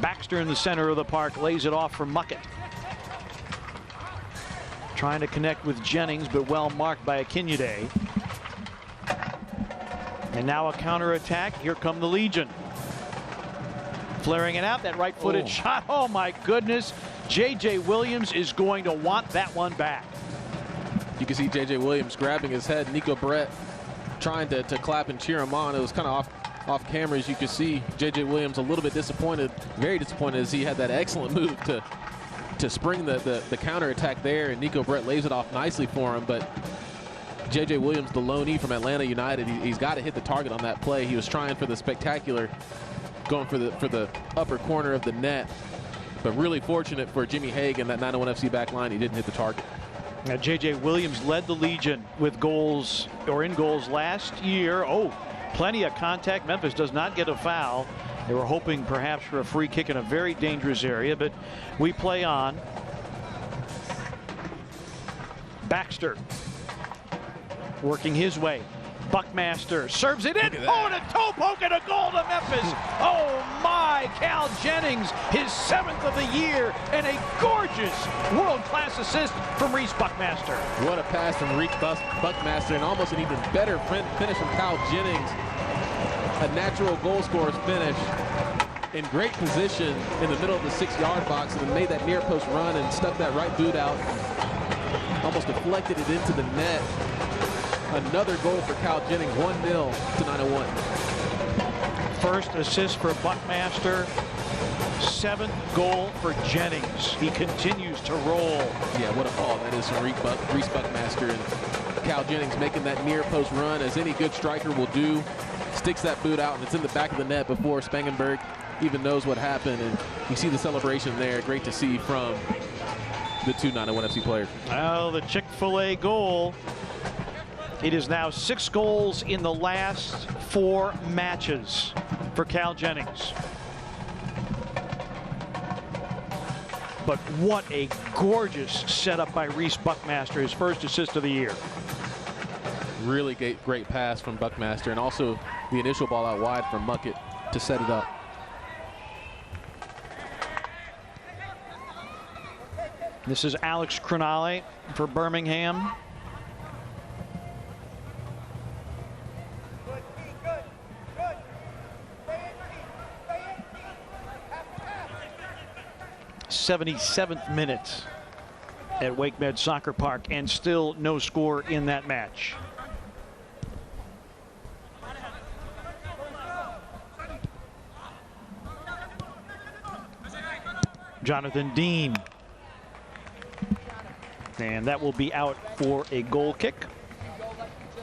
Baxter in the center of the park lays it off for Muckett. Trying to connect with Jennings, but well marked by Akinyude. And now a counterattack. Here come the Legion. Flaring it out, that right-footed shot. Oh my goodness. J.J. Williams is going to want that one back. You can see J.J. Williams grabbing his head. Nico Brett trying to clap and cheer him on. It was kind of off camera, as you can see. J.J. Williams a little bit disappointed, very disappointed, as he had that excellent move to spring the counterattack there, and Nico Brett lays it off nicely for him. But J.J. Williams, the loanee from Atlanta United, he's got to hit the target on that play. He was trying for the spectacular, going for the upper corner of the net, but really fortunate for Jimmy Haig and that 901 FC back line, he didn't hit the target. Now, J.J. Williams led the Legion with goals, or in goals last year. Oh, plenty of contact. Memphis does not get a foul. They were hoping perhaps for a free kick in a very dangerous area, but we play on. Baxter working his way. Buckmaster serves it in. Oh, and a toe poke and a goal to Memphis. Oh my, Cal Jennings, his 7th of the year, and a gorgeous world-class assist from Reese Buckmaster. What a pass from Reese Buckmaster, and almost an even better finish from Cal Jennings. A natural goal scorer's finish. In great position in the middle of the 6-yard box, and then made that near post run and stuck that right boot out. Almost deflected it into the net. Another goal for Cal Jennings, 1-0 to 901. First assist for Buckmaster, 7th goal for Jennings. He continues to roll. Yeah, what a ball that is from Reese Buckmaster, and Cal Jennings making that near post run, as any good striker will do. Sticks that boot out, and it's in the back of the net before Spangenberg even knows what happened. And you see the celebration there. Great to see from the 2 901 FC players. Well, the Chick-fil-A goal. It is now 6 goals in the last 4 matches for Cal Jennings. But what a gorgeous setup by Reese Buckmaster, his first assist of the year. Really great pass from Buckmaster, and also the initial ball out wide from Muckett to set it up. This is Alex Cronale for Birmingham. '77th minute at WakeMed Soccer Park, and still no score in that match. Jonathan Dean. And that will be out for a goal kick,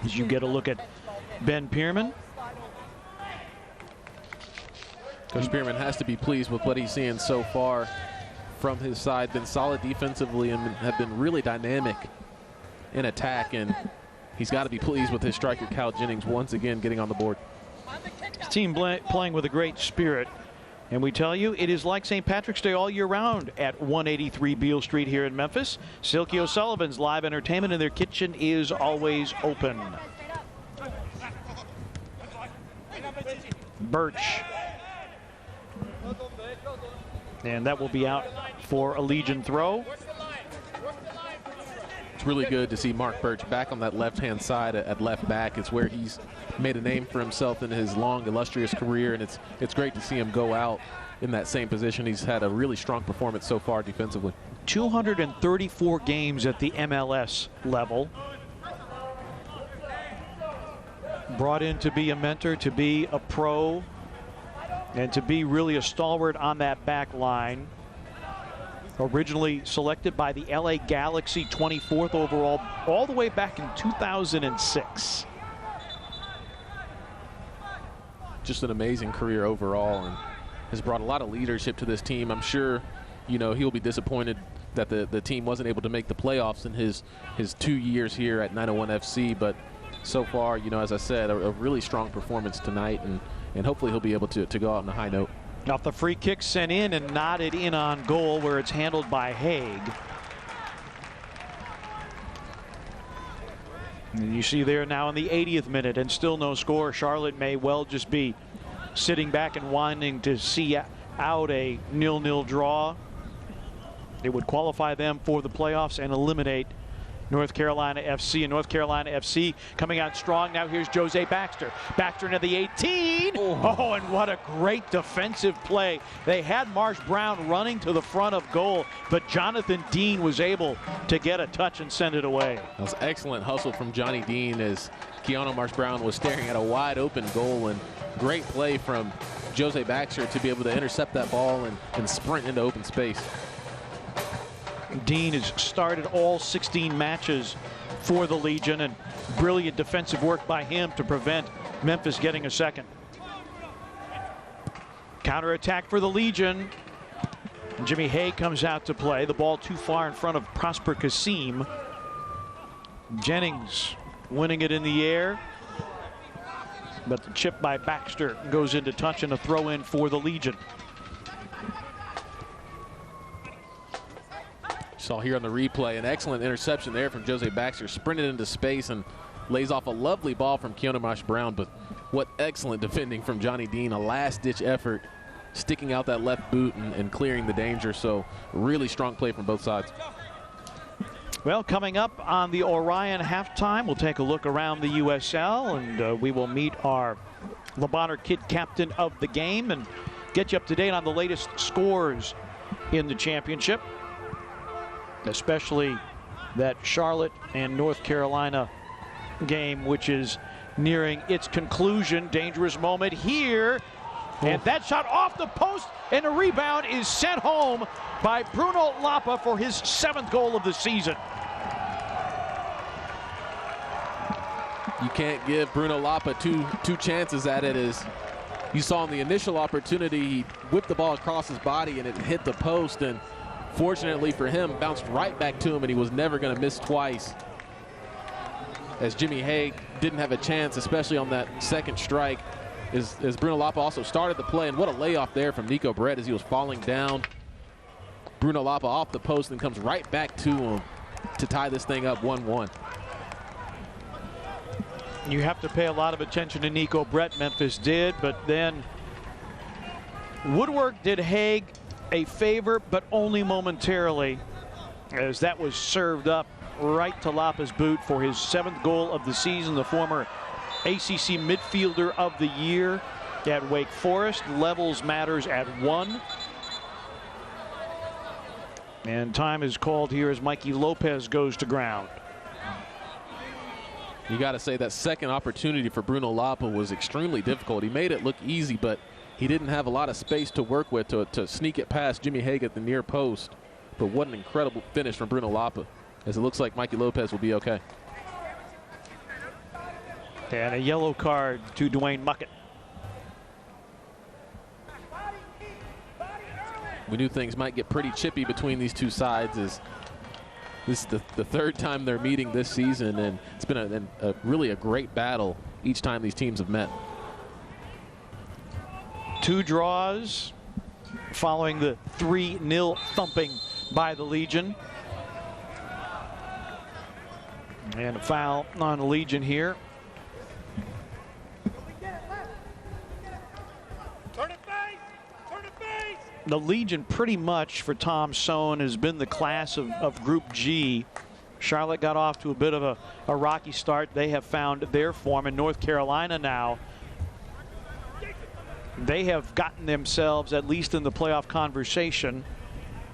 as you get a look at Ben Pierman. Coach Pierman has to be pleased with what he's seeing so far from his side. Been solid defensively and have been really dynamic in attack, and he's got to be pleased with his striker Cal Jennings once again getting on the board. His team playing with a great spirit, and we tell you it is like St. Patrick's Day all year round at 183 Beale Street here in Memphis. Silky O'Sullivan's live entertainment in their kitchen is always open. Birch. And that will be out for a Legion throw. It's really good to see Mark Birch back on that left-hand side at left back. It's where he's made a name for himself in his long, illustrious career, and it's great to see him go out in that same position. He's had a really strong performance so far defensively. 234 games at the MLS level. Brought in to be a mentor, to be a pro, and to be really a stalwart on that back line. Originally selected by the LA Galaxy, 24th overall, all the way back in 2006. just an amazing career overall and has brought a lot of leadership to this team. I'm sure, you know, he'll be disappointed that the team wasn't able to make the playoffs in his 2 years here at 901 FC, but so far, you know, as I said, a really strong performance tonight, and hopefully he'll be able to go out on a high note. Off the free kick sent in and nodded in on goal where it's handled by Haig. And you see there now in the 80th minute and still no score. Charlotte may well just be sitting back and wanting to see out a 0-0 draw. It would qualify them for the playoffs and eliminate North Carolina FC. And North Carolina FC coming out strong. Now here's Jose Baxter. Baxter into the 18. Oh, and what a great defensive play. They had Marsh Brown running to the front of goal, but Jonathan Dean was able to get a touch and send it away. That was excellent hustle from Johnny Dean as Keanu Marsh Brown was staring at a wide open goal, and great play from Jose Baxter to be able to intercept that ball and sprint into open space. Dean has started all 16 matches for the Legion, and brilliant defensive work by him to prevent Memphis getting a second. Counterattack for the Legion. Jimmy Hay comes out to play. The ball too far in front of Prosper Kasim. Jennings winning it in the air, but the chip by Baxter goes into touch and a throw in for the Legion. Saw here on the replay an excellent interception there from Jose Baxter, sprinted into space and lays off a lovely ball from Keanu Marsh Brown, but what excellent defending from Johnny Dean, a last-ditch effort, sticking out that left boot and clearing the danger. So really strong play from both sides. Well, coming up on the Orion halftime, we'll take a look around the USL, and we will meet our Le Bonheur Kid captain of the game and get you up to date on the latest scores in the championship, especially that Charlotte and North Carolina game, which is nearing its conclusion. Dangerous moment here, and that shot off the post, and a rebound is sent home by Bruno Lapa for his 7th goal of the season. You can't give Bruno Lapa two chances at it. As you saw in the initial opportunity, he whipped the ball across his body and it hit the post, and fortunately for him, bounced right back to him, and he was never going to miss twice. As Jimmy Haig didn't have a chance, especially on that second strike, as Bruno Lapa also started the play, and what a layoff there from Nico Brett as he was falling down. Bruno Lapa off the post and comes right back to him to tie this thing up 1-1. You have to pay a lot of attention to Nico Brett, Memphis did, but then Woodwork did Haig a favor, but only momentarily, as that was served up right to Lapa's boot for his 7th goal of the season. The former ACC midfielder of the year at Wake Forest levels matters at 1. And time is called here as Mikey Lopez goes to ground. You got to say that second opportunity for Bruno Lapa was extremely difficult. He made it look easy, but he didn't have a lot of space to work with to sneak it past Jimmy Haig at the near post. But what an incredible finish from Bruno Lapa, as it looks like Mikey Lopez will be okay. And a yellow card to Dwayne Muckett. We knew things might get pretty chippy between these two sides, as this is the 3rd time they're meeting this season, and it's been really a great battle each time these teams have met. 2 draws following the 3-0 thumping by the Legion. And a foul on the Legion here. The Legion pretty much for Tom Sohn has been the class of Group G. Charlotte got off to a bit of a rocky start. They have found their form. In North Carolina now, they have gotten themselves at least in the playoff conversation,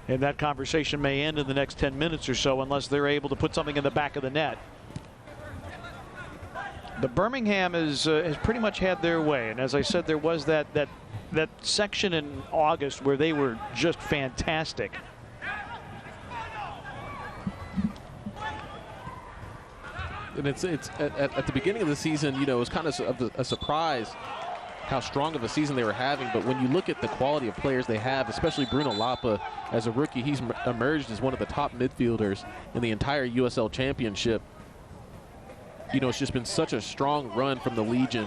and that conversation may end in the next 10 minutes or so unless they're able to put something in the back of the net. The Birmingham has pretty much had their way, and as I said, there was that section in August where they were just fantastic. And it's at the beginning of the season, you know, it was kind of a surprise how strong of a season they were having, but when you look at the quality of players they have, especially Bruno Lapa, as a rookie, he's emerged as one of the top midfielders in the entire USL Championship. You know, it's just been such a strong run from the Legion.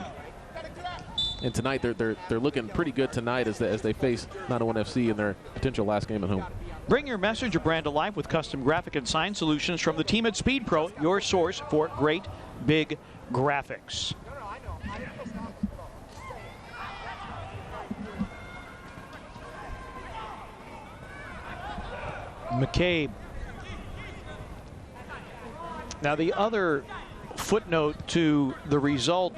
And tonight, they're looking pretty good tonight as they face 901 FC in their potential last game at home. Bring your message or brand to life with custom graphic and sign solutions from the team at Speed Pro, your source for great big graphics. McCabe. Now the other footnote to the result,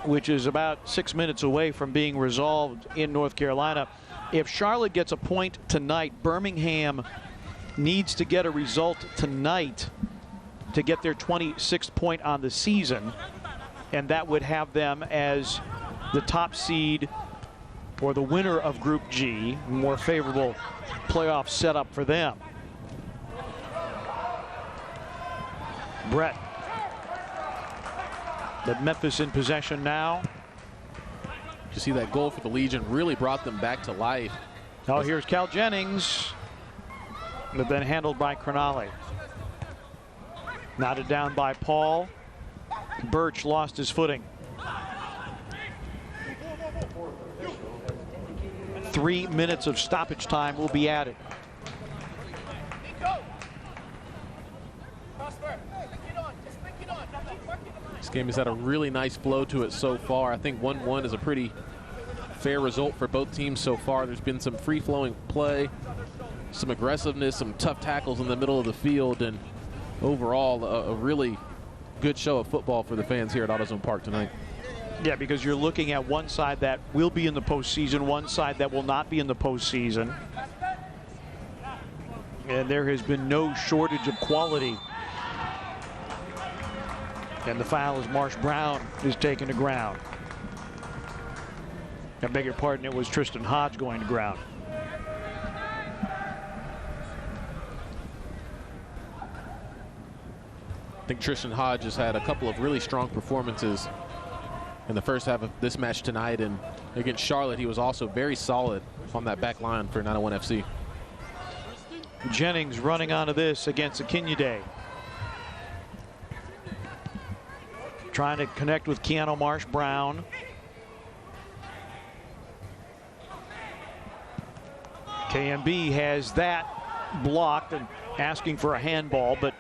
which is about 6 minutes away from being resolved in North Carolina, if Charlotte gets a point tonight, Birmingham needs to get a result tonight to get their 26th point on the season, and that would have them as the top seed or the winner of Group G, more favorable playoff setup for them. Brett. But Memphis in possession now. You see that goal for the Legion really brought them back to life. Oh, here's Cal Jennings, but then handled by Cronale. Knotted down by Paul. Birch lost his footing. 3 minutes of stoppage time will be added. This game has had a really nice flow to it so far. I think 1-1 is a pretty fair result for both teams so far. There's been some free-flowing play, some aggressiveness, some tough tackles in the middle of the field, and overall a really good show of football for the fans here at AutoZone Park tonight. Yeah, because you're looking at one side that will be in the postseason, one side that will not be in the postseason. And there has been no shortage of quality. And the foul as Marsh Brown is taken to ground. I beg your pardon, it was Tristan Hodge going to ground. I think Tristan Hodge has had a couple of really strong performances in the first half of this match tonight, and against Charlotte he was also very solid on that back line for 901 FC. Jennings running onto this against Akinyade. Trying to connect with Keanu Marsh Brown. KMB has that blocked and asking for a handball, but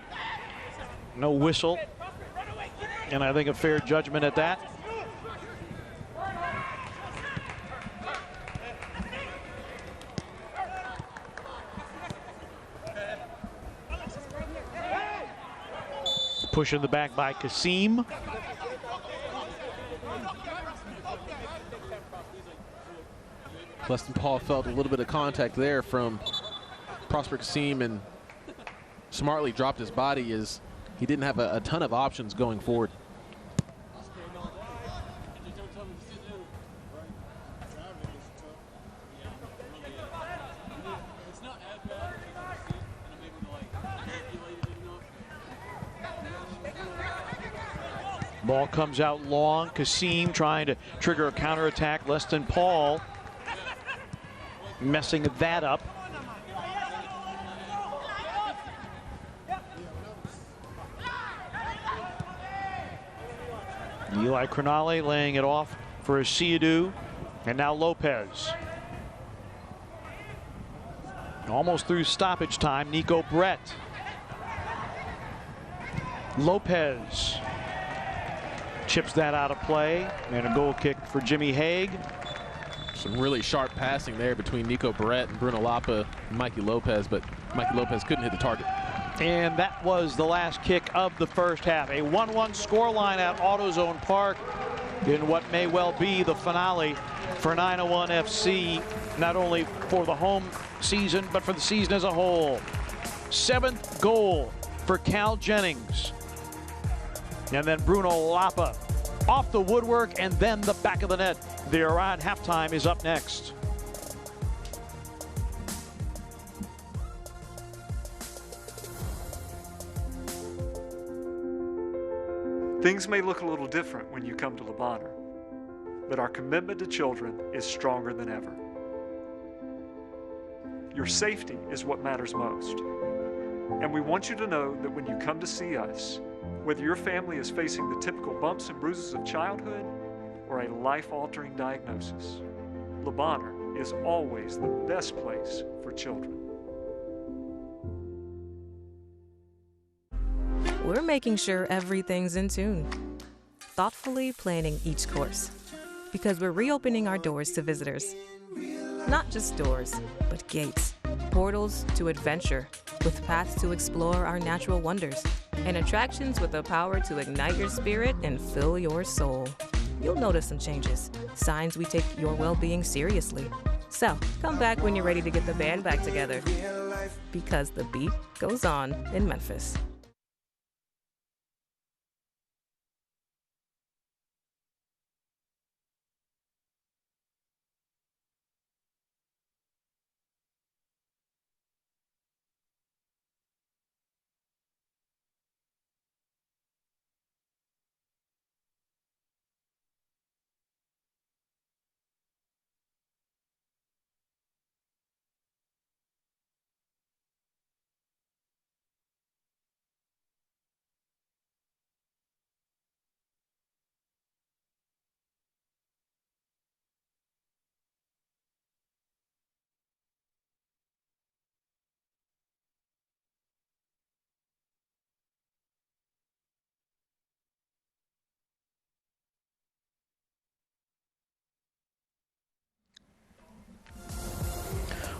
no whistle. And I think a fair judgment at that. Push in the back by Kasim. Weston Paul felt a little bit of contact there from Prosper Kasim, and smartly dropped his body as he didn't have a ton of options going forward. Ball comes out long. Kasim trying to trigger a counterattack. Weston Paul messing that up. Eli Cronale laying it off for Asiadu, and now Lopez. Almost through stoppage time, Nico Brett. Lopez chips that out of play, and a goal kick for Jimmy Haig. Some really sharp passing there between Nico Brett and Bruno Lapa and Mikey Lopez, but Mikey Lopez couldn't hit the target. And that was the last kick of the first half. A 1-1 scoreline at AutoZone Park in what may well be the finale for 901 FC, not only for the home season, but for the season as a whole. 7th goal for Cal Jennings. And then Bruno Lapa off the woodwork and then the back of the net. The Iran halftime is up next. Things may look a little different when you come to Le Bonheur. but our commitment to children is stronger than ever. Your safety is what matters most. And we want you to know that when you come to see us, whether your family is facing the typical bumps and bruises of childhood or a life-altering diagnosis, Le Bonheur is always the best place for children. We're making sure everything's in tune, thoughtfully planning each course, because we're reopening our doors to visitors. Not just doors, but gates, portals to adventure, with paths to explore our natural wonders, and attractions with the power to ignite your spirit and fill your soul. You'll notice some changes, signs we take your well-being seriously. So, come back when you're ready to get the band back together, because the beat goes on in Memphis.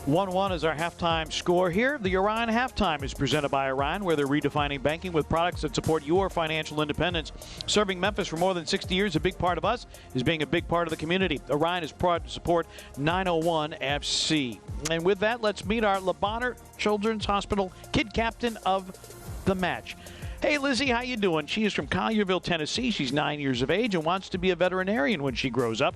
One is our halftime score here. The Orion Halftime is presented by Orion, where they're redefining banking with products that support your financial independence. Serving Memphis for more than 60 years, a big part of us is being a big part of the community. Orion is proud to support 901 FC. And with that, let's meet our Le Bonheur Children's Hospital kid captain of the match. Hey, Lizzie, how you doing? She is from Collierville, Tennessee. She's 9 years of age and wants to be a veterinarian when she grows up.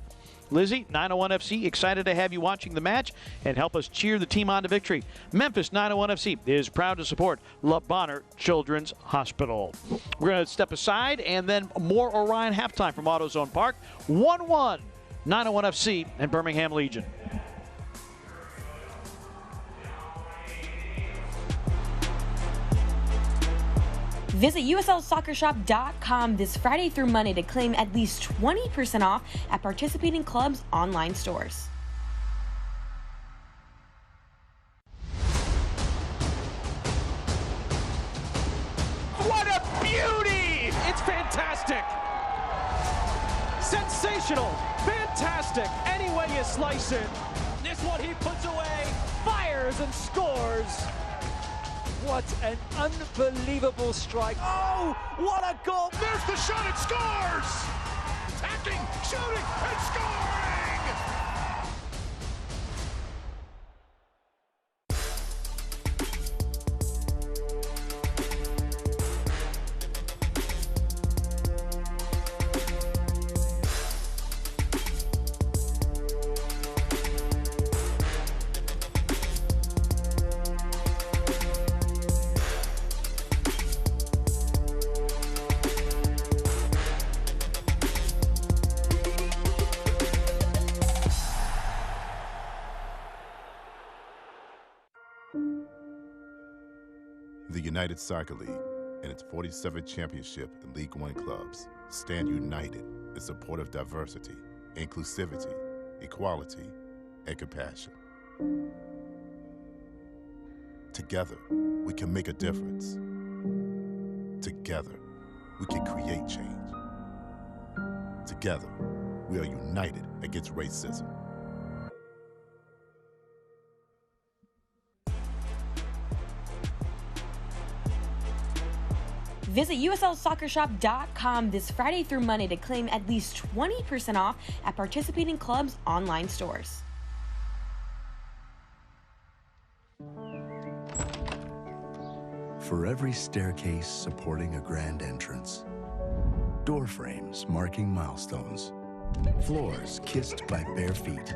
Lizzie, 901 FC, excited to have you watching the match and help us cheer the team on to victory. Memphis 901 FC is proud to support Le Bonheur Children's Hospital. We're going to step aside and then more Orion halftime from AutoZone Park. 1-1, 901 FC and Birmingham Legion. Visit USLSoccerShop.com this Friday through Monday to claim at least 20% off at participating clubs' online stores. What a beauty! It's fantastic! Sensational! Fantastic! Any way you slice it. This one he puts away, fires and scores. What an unbelievable strike. Oh, what a goal. There's the shot, it scores! Attacking, shooting, and scoring! The United Soccer League and its 47th championship in League One clubs stand united in support of diversity, inclusivity, equality, and compassion. Together, we can make a difference. Together, we can create change. Together, we are united against racism. Visit USLSoccerShop.com this Friday through Monday to claim at least 20% off at participating clubs' online stores. For every staircase supporting a grand entrance, door frames marking milestones, floors kissed by bare feet,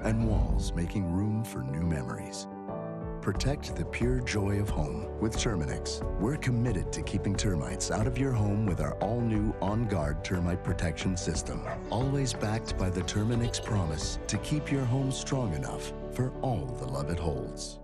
and walls making room for new memories. Protect the pure joy of home with Terminix. We're committed to keeping termites out of your home with our all-new On Guard termite protection system. Always backed by the Terminix promise to keep your home strong enough for all the love it holds.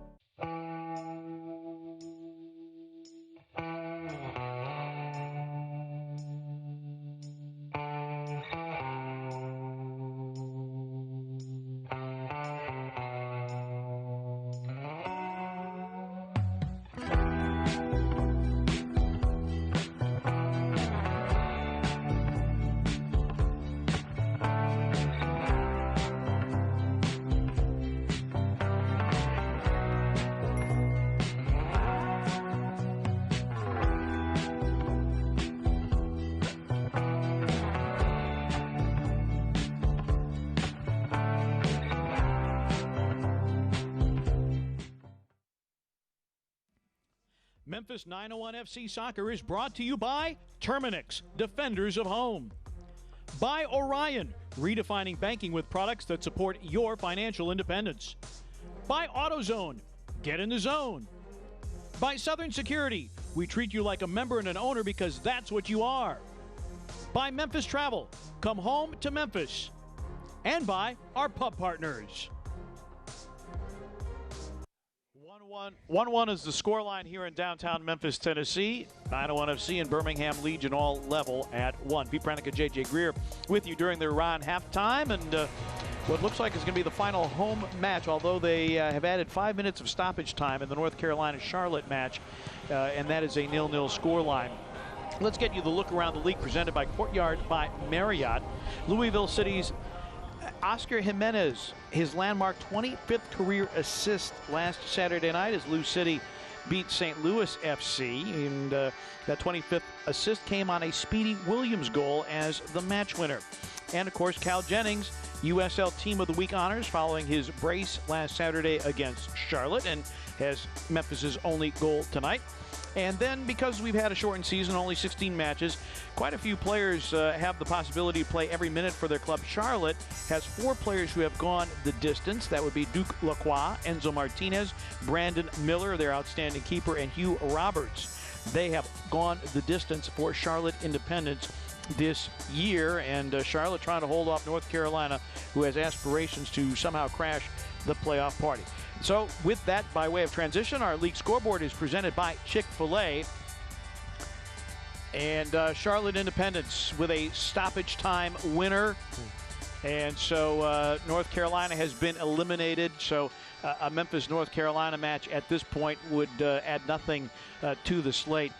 Memphis 901 FC Soccer is brought to you by Terminix, Defenders of Home. By Orion, redefining banking with products that support your financial independence. By AutoZone, get in the zone. By Southern Security, we treat you like a member and an owner because that's what you are. By Memphis Travel, come home to Memphis. And by our pub partners. 1-1 is the scoreline here in downtown Memphis, Tennessee. 901 FC and Birmingham Legion all level at 1. Pete Pranica, J.J. Greer with you during the Iran halftime. And what looks like is going to be the final home match, although they have added 5 minutes of stoppage time in the North Carolina-Charlotte match, and that is a 0-0 scoreline. Let's get you the look around the league presented by Courtyard by Marriott. Louisville City's Oscar Jimenez, his landmark 25th career assist last Saturday night as Lou City beat St. Louis FC. And that 25th assist came on a Speedy Williams goal as the match winner. And, of course, Cal Jennings, USL Team of the Week honors following his brace last Saturday against Charlotte and has Memphis's only goal tonight. And then, because we've had a shortened season, only 16 matches, quite a few players have the possibility to play every minute for their club. Charlotte has 4 players who have gone the distance. That would be Duke Lacroix, Enzo Martinez, Brandon Miller, their outstanding keeper, and Hugh Roberts. They have gone the distance for Charlotte Independence this year, and Charlotte trying to hold off North Carolina, who has aspirations to somehow crash the playoff party. So with that, by way of transition, our league scoreboard is presented by Chick-fil-A. And Charlotte Independence with a stoppage time winner. And so North Carolina has been eliminated. So a Memphis-North Carolina match at this point would add nothing to the slate.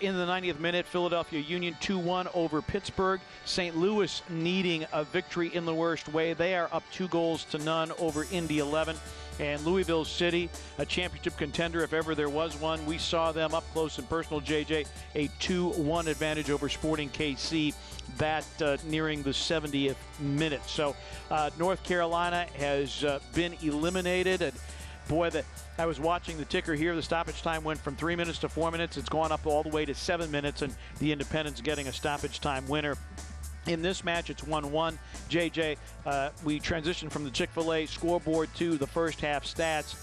In the 90th minute, Philadelphia Union 2-1 over Pittsburgh. St. Louis needing a victory in the worst way. They are up 2-0 over Indy 11. And Louisville City, a championship contender if ever there was one. We saw them up close and personal, JJ, a 2-1 advantage over Sporting KC, that nearing the 70th minute. So North Carolina has been eliminated. And boy, I was watching the ticker here. The stoppage time went from 3 minutes to 4 minutes. It's gone up all the way to 7 minutes, and the Independents getting a stoppage time winner. In this match, it's 1-1. JJ, we transition from the Chick-fil-A scoreboard to the first half stats.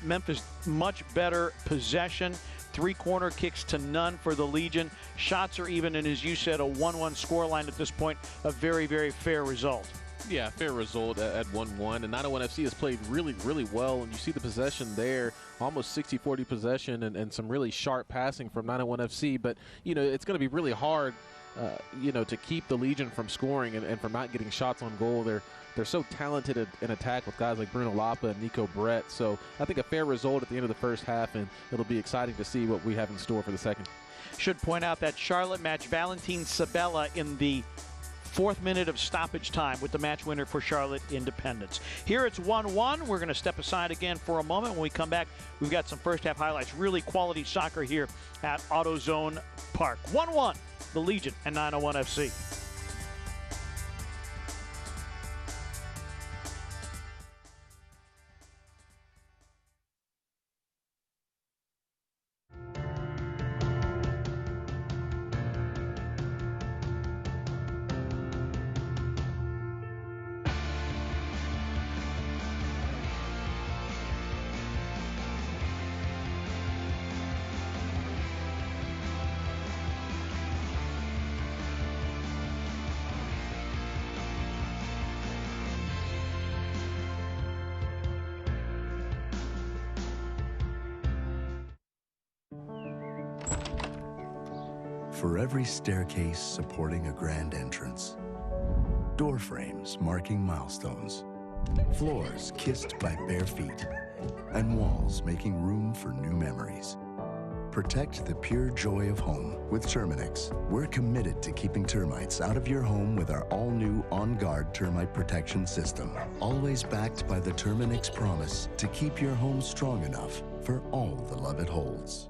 Memphis, much better possession. 3 corner kicks to none for the Legion. Shots are even, and as you said, a 1-1 scoreline at this point. A very, very fair result. Yeah, fair result at 1-1. And 901 FC has played really, really well. And you see the possession there, almost 60-40 possession and some really sharp passing from 901 FC. But, you know, it's going to be really hard, to keep the Legion from scoring and from not getting shots on goal. They're so talented in attack with guys like Bruno Lapa and Nico Brett. So I think a fair result at the end of the first half, and it'll be exciting to see what we have in store for the second. Should point out that Charlotte match Valentin Sabella in the 4th minute of stoppage time with the match winner for Charlotte Independence. Here it's 1-1. We're going to step aside again for a moment. When we come back, we've got some first half highlights. Really quality soccer here at AutoZone Park. 1-1, the Legion and 901 FC. for every staircase supporting a grand entrance. Door frames marking milestones. Floors kissed by bare feet. And walls making room for new memories. Protect the pure joy of home with Terminix. We're committed to keeping termites out of your home with our all-new On Guard termite protection system. Always backed by the Terminix promise to keep your home strong enough for all the love it holds.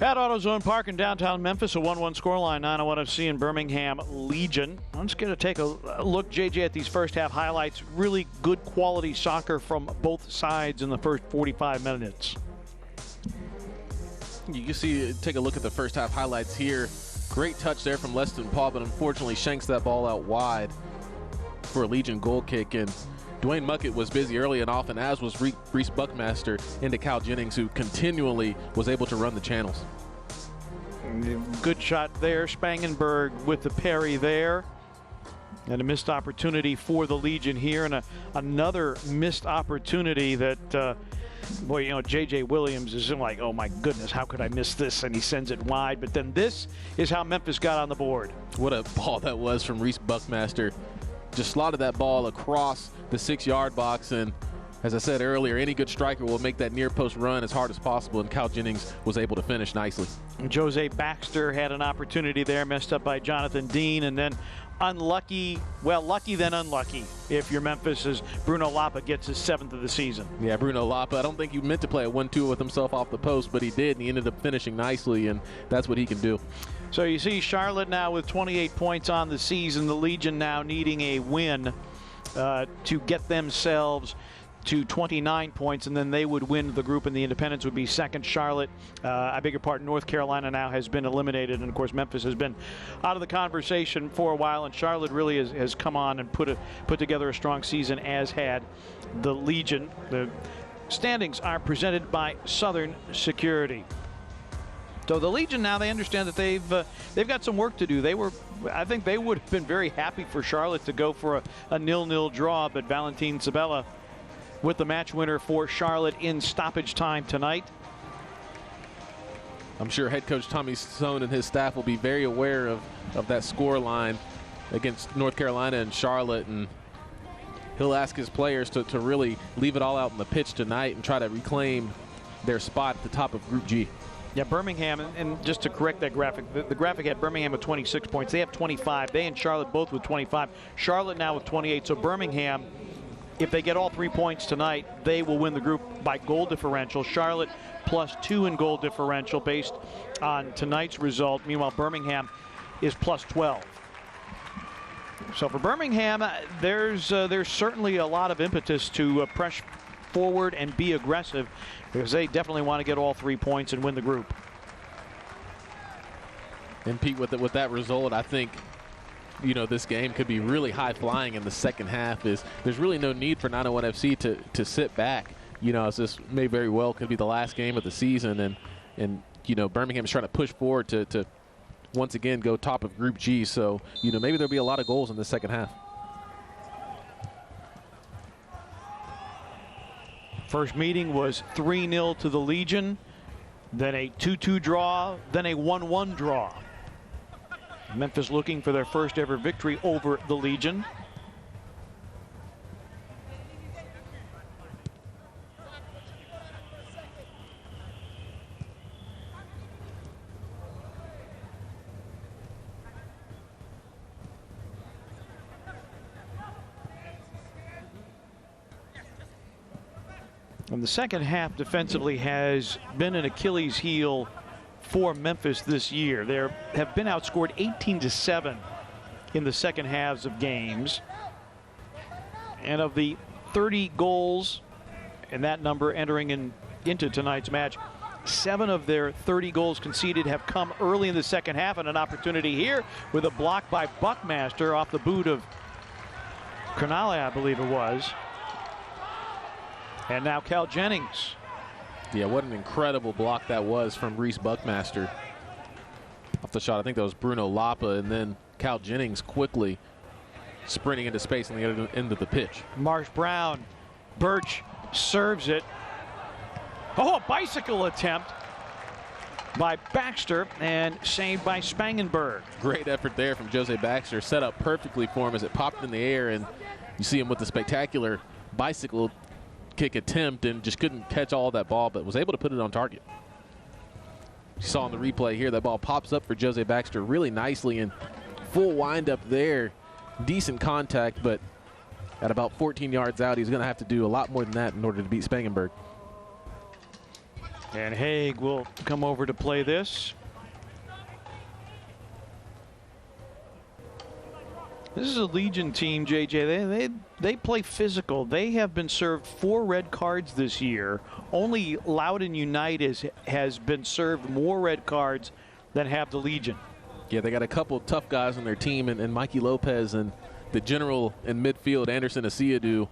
At AutoZone Park in downtown Memphis, a 1-1 scoreline, 901 FC and Birmingham Legion. Let's get to take a look, JJ, at these first half highlights. Really good quality soccer from both sides in the first 45 minutes. You can see, take a look at the first half highlights here. Great touch there from Leston Paul, but unfortunately shanks that ball out wide for a Legion goal kick. And Dwayne Muckett was busy early and often, as was Reese Buckmaster, into Cal Jennings, who continually was able to run the channels. Good shot there. Spangenberg with the parry there. And a missed opportunity for the Legion here. And another missed opportunity that, boy, you know, J.J. Williams is like, oh, my goodness, how could I miss this? And he sends it wide. But then this is how Memphis got on the board. What a ball that was from Reese Buckmaster. Just slotted that ball across the 6-yard box, and as I said earlier, any good striker will make that near post run as hard as possible, and Cal Jennings was able to finish nicely. And Jose Baxter had an opportunity there, messed up by Jonathan Dean, and then unlucky, well, lucky then unlucky if you're Memphis, as Bruno Lapa gets his 7th of the season. Yeah, Bruno Lapa, I don't think he meant to play a 1-2 with himself off the post, but he did, and he ended up finishing nicely, and that's what he can do. So you see Charlotte now with 28 points on the season, the Legion now needing a win to get themselves to 29 points, and then they would win the group, and the Independents would be second. Charlotte, I beg your pardon, North Carolina now has been eliminated, and of course Memphis has been out of the conversation for a while, and Charlotte really has come on and put together a strong season, as had the Legion. The standings are presented by Southern Security. So the Legion now, they understand that they've got some work to do. I think they would have been very happy for Charlotte to go for a 0-0 draw, but Valentin Sabella with the match winner for Charlotte in stoppage time tonight. I'm sure head coach Tommy Stone and his staff will be very aware of that score line against North Carolina and Charlotte, and he'll ask his players to really leave it all out on the pitch tonight and try to reclaim their spot at the top of Group G. Yeah, Birmingham, and just to correct that graphic, the graphic had Birmingham with 26 points. They have 25. They and Charlotte both with 25. Charlotte now with 28. So Birmingham, if they get all 3 points tonight, they will win the group by goal differential. Charlotte +2 in goal differential based on tonight's result. Meanwhile, Birmingham is +12. So for Birmingham, there's certainly a lot of impetus to press forward and be aggressive, because they definitely want to get all 3 points and win the group. And Pete, with that result, I think, you know, this game could be really high flying in the second half. There's really no need for 901 FC to sit back. You know, this may very well could be the last game of the season, and you know, Birmingham's trying to push forward to once again go top of Group G. So, you know, maybe there'll be a lot of goals in the second half. First meeting was 3-0 to the Legion, then a 2-2 draw, then a 1-1 draw. Memphis looking for their first ever victory over the Legion. And the second half defensively has been an Achilles heel for Memphis this year. They have been outscored 18-7 in the second halves of games. And of the 30 goals, and that number entering into tonight's match, 7 of their 30 goals conceded have come early in the second half, and an opportunity here with a block by Buckmaster off the boot of Cronulla, I believe it was. And now Cal Jennings. Yeah, what an incredible block that was from Reese Buckmaster. Off the shot, I think that was Bruno Lapa, and then Cal Jennings quickly sprinting into space on the other end of the pitch. Marsh Brown, Birch serves it. Oh, a bicycle attempt by Baxter and saved by Spangenberg. Great effort there from Jose Baxter, set up perfectly for him as it popped in the air, and you see him with the spectacular bicycle kick attempt and just couldn't catch all that ball, but was able to put it on target. You saw in the replay here, that ball pops up for Jose Baxter really nicely, and full wind up there. Decent contact, but at about 14 yards out, he's going to have to do a lot more than that in order to beat Spangenberg. And Haig will come over to play this. This is a Legion team, JJ. They play physical. They have been served 4 red cards this year. Only Loudoun United has been served more red cards than have the Legion. Yeah, they got a couple of tough guys on their team, and Mikey Lopez and the general in midfield, Anderson Asiadu.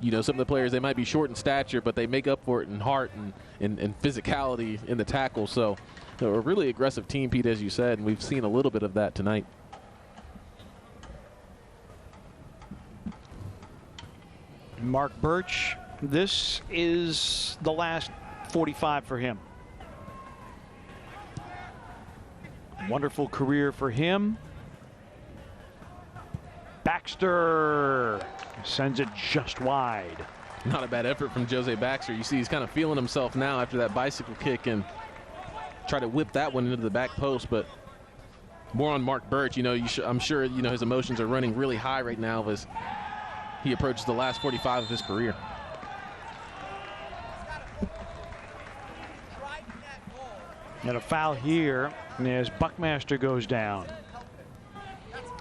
You know, some of the players, they might be short in stature, but they make up for it in heart and physicality in the tackle. So they're a really aggressive team, Pete, as you said, and we've seen a little bit of that tonight. Mark Birch, this is the last 45 for him. Wonderful career for him. Baxter sends it just wide. Not a bad effort from Jose Baxter. You see he's kind of feeling himself now after that bicycle kick and try to whip that one into the back post, but more on Mark Birch. You know, I'm sure, you know, his emotions are running really high right now as he approaches the last 45 of his career. And a foul here as Buckmaster goes down.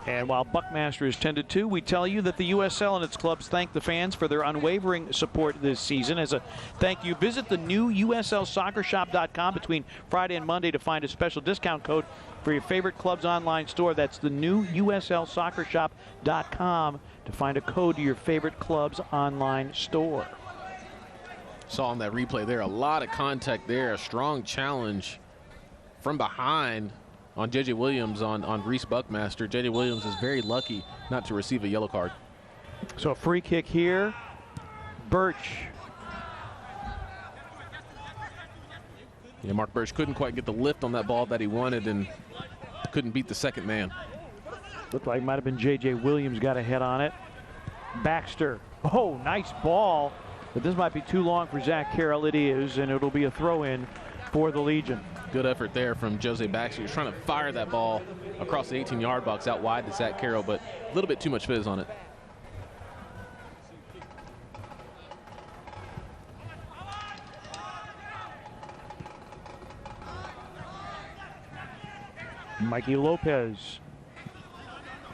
And while Buckmaster is tended to, we tell you that the USL and its clubs thank the fans for their unwavering support this season. As a thank you, visit the new USLsoccershop.com between Friday and Monday to find a special discount code for your favorite club's online store. That's the new USLsoccershop.com to find a code to your favorite club's online store. Saw on that replay there, a lot of contact there, a strong challenge from behind on J.J. Williams on Reese Buckmaster. J.J. Williams is very lucky not to receive a yellow card. So a free kick here. Birch. Yeah, Mark Birch couldn't quite get the lift on that ball that he wanted and couldn't beat the second man. Looked like it might have been J.J. Williams got a head on it. Baxter. Oh, nice ball. But this might be too long for Zach Carroll. It is, and it'll be a throw-in for the Legion. Good effort there from Jose Baxter. He was trying to fire that ball across the 18-yard box out wide to Zach Carroll, but a little bit too much fizz on it. Mikey Lopez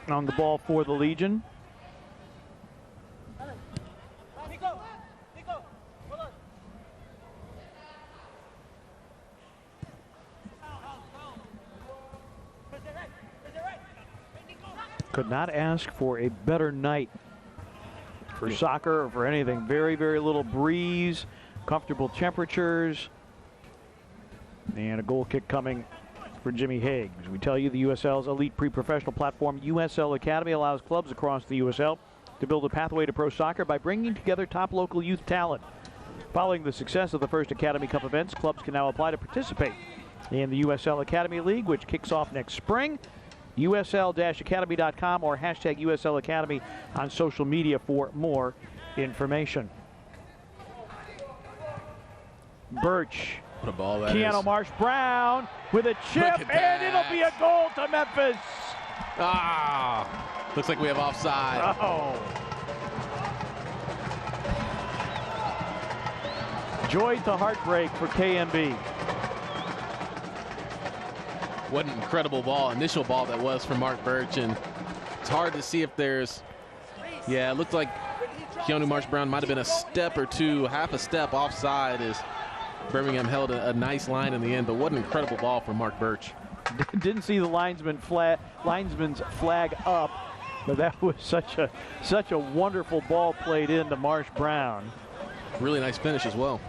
on the ball for the Legion. Could not ask for a better night for soccer or for anything. Very, very little breeze, comfortable temperatures, and a goal kick coming for Jimmy Haig. As we tell you, the USL's elite pre-professional platform, USL Academy, allows clubs across the USL to build a pathway to pro soccer by bringing together top local youth talent. Following the success of the first Academy Cup events, clubs can now apply to participate in the USL Academy League, which kicks off next spring. USL-Academy.com or hashtag USL Academy on social media for more information. Birch. What a ball that Keanu is. Marsh Brown with a chip, and it'll be a goal to Memphis. Ah, looks like we have offside. Oh. Joy to heartbreak for KMB. What an incredible ball, initial ball that was for Mark Birch, and it's hard to see if there's, yeah, it looked like Keanu Marsh-Brown might have been a step or two, half a step offside as Birmingham held a nice line in the end, but what an incredible ball from Mark Birch. Didn't see the linesman's flag up, but that was such a wonderful ball played into Marsh-Brown. Really nice finish as well.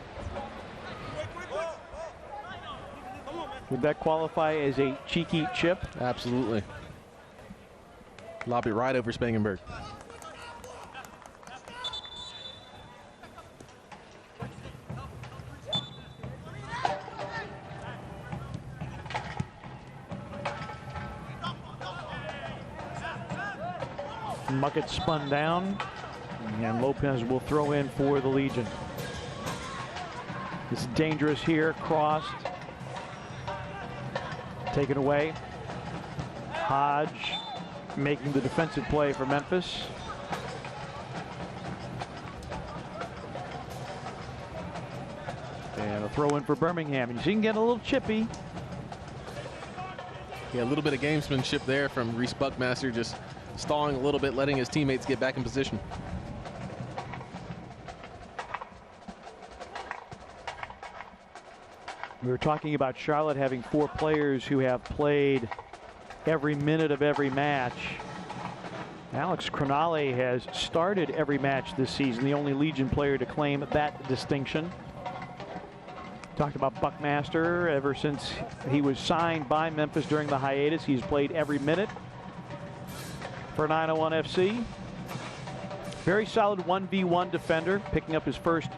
Would that qualify as a cheeky chip? Absolutely. Lob it right over Spangenberg. Muckett spun down, and Lopez will throw in for the Legion. It's dangerous here, crossed. Taken away. Hodge making the defensive play for Memphis. And a throw in for Birmingham. And you see him get a little chippy. Yeah, a little bit of gamesmanship there from Reese Buckmaster, just stalling a little bit, letting his teammates get back in position. We were talking about Charlotte having 4 players who have played every minute of every match. Alex Cronale has started every match this season, the only Legion player to claim that distinction. Talked about Buckmaster. Ever since he was signed by Memphis during the hiatus, he's played every minute for 901 FC. Very solid 1v1 defender, picking up his first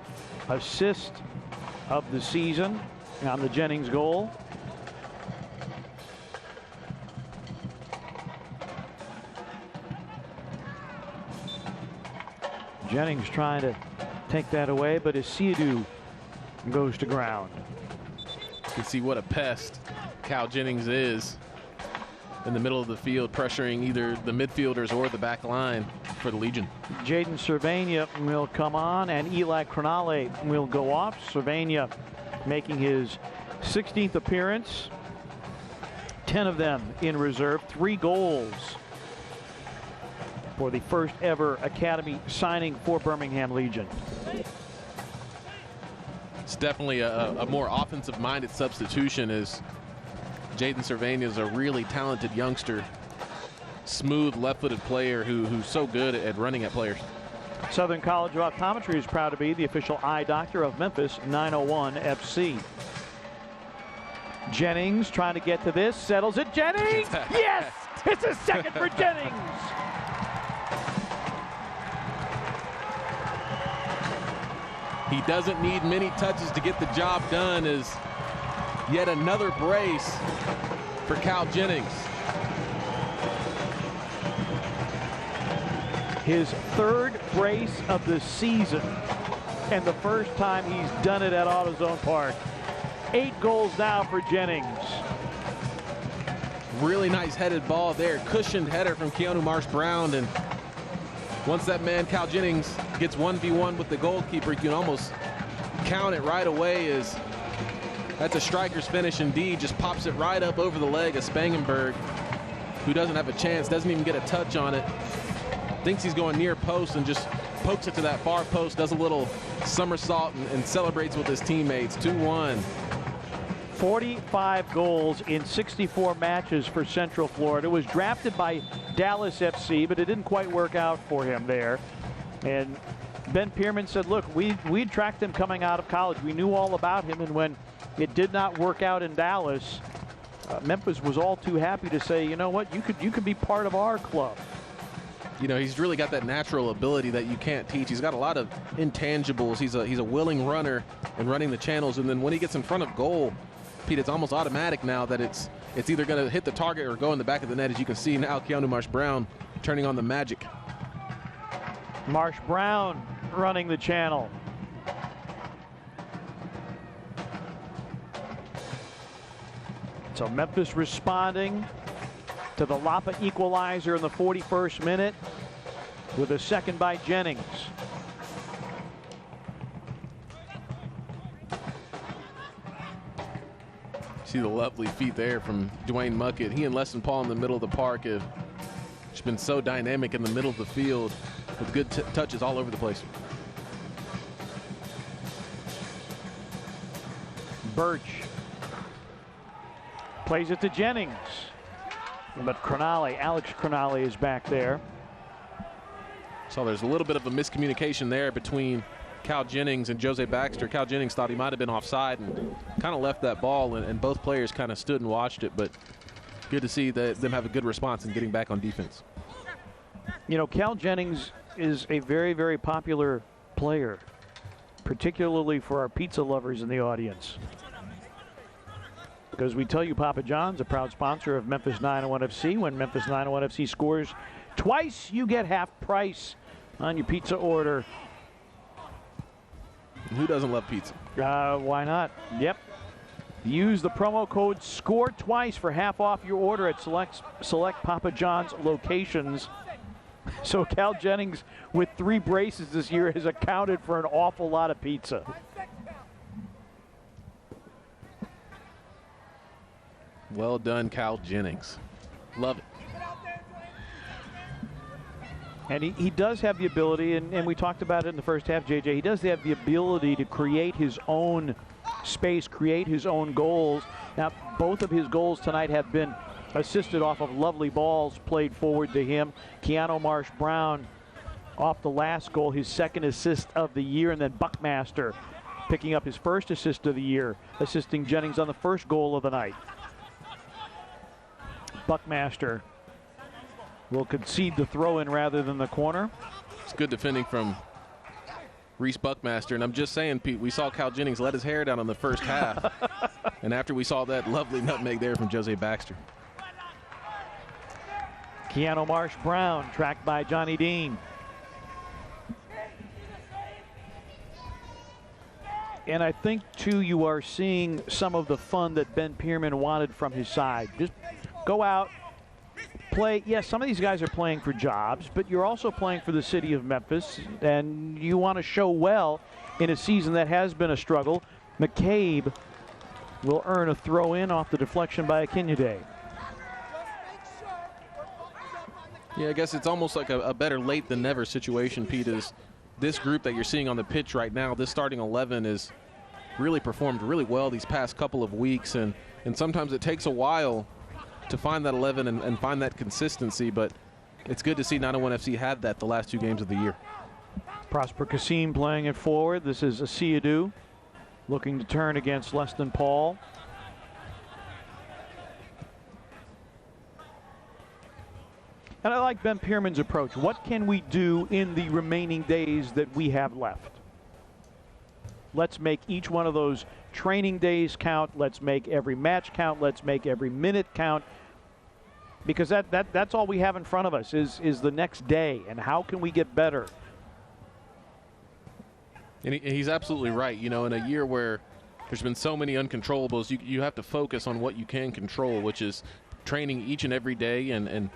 assist of the season on the Jennings goal. Jennings trying to take that away, but Isiadu goes to ground. You can see what a pest Cal Jennings is in the middle of the field, pressuring either the midfielders or the back line for the Legion. Jaden Cervania will come on, and Eli Cronale will go off. Cervania making his 16th appearance, 10 of them in reserve, 3 goals for the first ever academy signing for Birmingham Legion. It's definitely a more offensive-minded substitution, as Jaden Cervania is a really talented youngster, smooth left-footed player who's so good at running at players. Southern College of Optometry is proud to be the official eye doctor of Memphis 901 FC. Jennings trying to get to this, settles it. Jennings! Yes! It's a second for Jennings! He doesn't need many touches to get the job done, as yet another brace for Cal Jennings. His 3rd brace of the season, and the first time he's done it at AutoZone Park. 8 goals now for Jennings. Really nice headed ball there, cushioned header from Keanu Marsh-Brown, and once that man Cal Jennings gets 1v1 with the goalkeeper, you can almost count it right away, as that's a striker's finish indeed. Just pops it right up over the leg of Spangenberg, who doesn't have a chance, doesn't even get a touch on it. Thinks he's going near post and just pokes it to that far post, does a little somersault and celebrates with his teammates. 2-1. 45 goals in 64 matches for Central Florida. Was drafted by Dallas FC, but it didn't quite work out for him there. And Ben Pierman said, look, we tracked him coming out of college. We knew all about him, and when it did not work out in Dallas, Memphis was all too happy to say, you know what, you could be part of our club. You know, he's really got that natural ability that you can't teach. He's got a lot of intangibles. He's a willing runner and running the channels, and then when he gets in front of goal, Pete, it's almost automatic now that it's either going to hit the target or go in the back of the net. As you can see now, Keanu Marsh-Brown turning on the magic. Marsh-Brown running the channel. So Memphis responding to the Lapa equalizer in the 41st minute with a second by Jennings. See the lovely feet there from Dwayne Muckett. He and Leston Paul in the middle of the park have just been so dynamic in the middle of the field with good touches all over the place. Birch plays it to Jennings, but Alex Cronale is back there. So there's a little bit of a miscommunication there between Cal Jennings and Jose Baxter. Cal Jennings thought he might have been offside and kind of left that ball, and both players kind of stood and watched it, but good to see them have a good response and getting back on defense. You know, Cal Jennings is a very, very popular player, particularly for our pizza lovers in the audience. Because we tell you Papa John's a proud sponsor of Memphis 901 FC. When Memphis 901 FC scores twice, you get half price on your pizza order. Who doesn't love pizza? Why not? Yep. Use the promo code SCORE2TWICE for half off your order at select Papa John's locations. So Cal Jennings with 3 braces this year has accounted for an awful lot of pizza. Well done, Cal Jennings. Love it. And he does have the ability, and we talked about it in the first half, JJ, he does have the ability to create his own space, create his own goals. Now, both of his goals tonight have been assisted off of lovely balls played forward to him. Keanu Marsh-Brown off the last goal, his second assist of the year, and then Buckmaster picking up his first assist of the year, assisting Jennings on the first goal of the night. Buckmaster will concede the throw-in rather than the corner. It's good defending from Reese Buckmaster, and I'm just saying, Pete, we saw Cal Jennings let his hair down in the first half, and after we saw that lovely nutmeg there from Jose Baxter. Keanu Marsh-Brown tracked by Johnny Dean. And I think, too, you are seeing some of the fun that Ben Pierman wanted from his side. Just go out, play. Yes, some of these guys are playing for jobs, but you're also playing for the city of Memphis, and you want to show well in a season that has been a struggle. McCabe will earn a throw-in off the deflection by Akinyade. Yeah, I guess it's almost like a better late than never situation, Pete, is this group that you're seeing on the pitch right now, this starting 11 is really performed really well these past couple of weeks, and sometimes it takes a while to find that 11 and find that consistency, but it's good to see 901 FC had that the last 2 games of the year. Prosper Kassim playing it forward. This is Asiadu looking to turn against Leston Paul. And I like Ben Pierman's approach. What can we do in the remaining days that we have left? Let's make each one of those training days count. Let's make every match count. Let's make every minute count. Because that's all we have in front of us is the next day. And how can we get better? And he's absolutely right. You know, in a year where there's been so many uncontrollables, you have to focus on what you can control, which is training each and every day and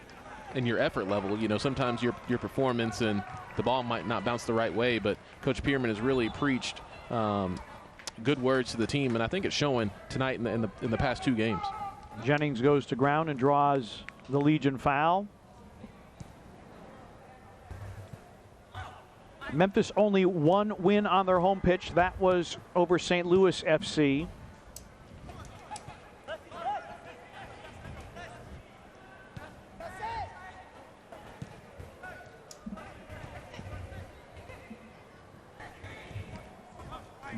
your effort level. You know, sometimes your performance and the ball might not bounce the right way, but Coach Pierman has really preached good words to the team, and I think it's showing tonight in the past 2 games. Jennings goes to ground and draws the Legion foul. Memphis only 1 win on their home pitch. That was over St. Louis FC.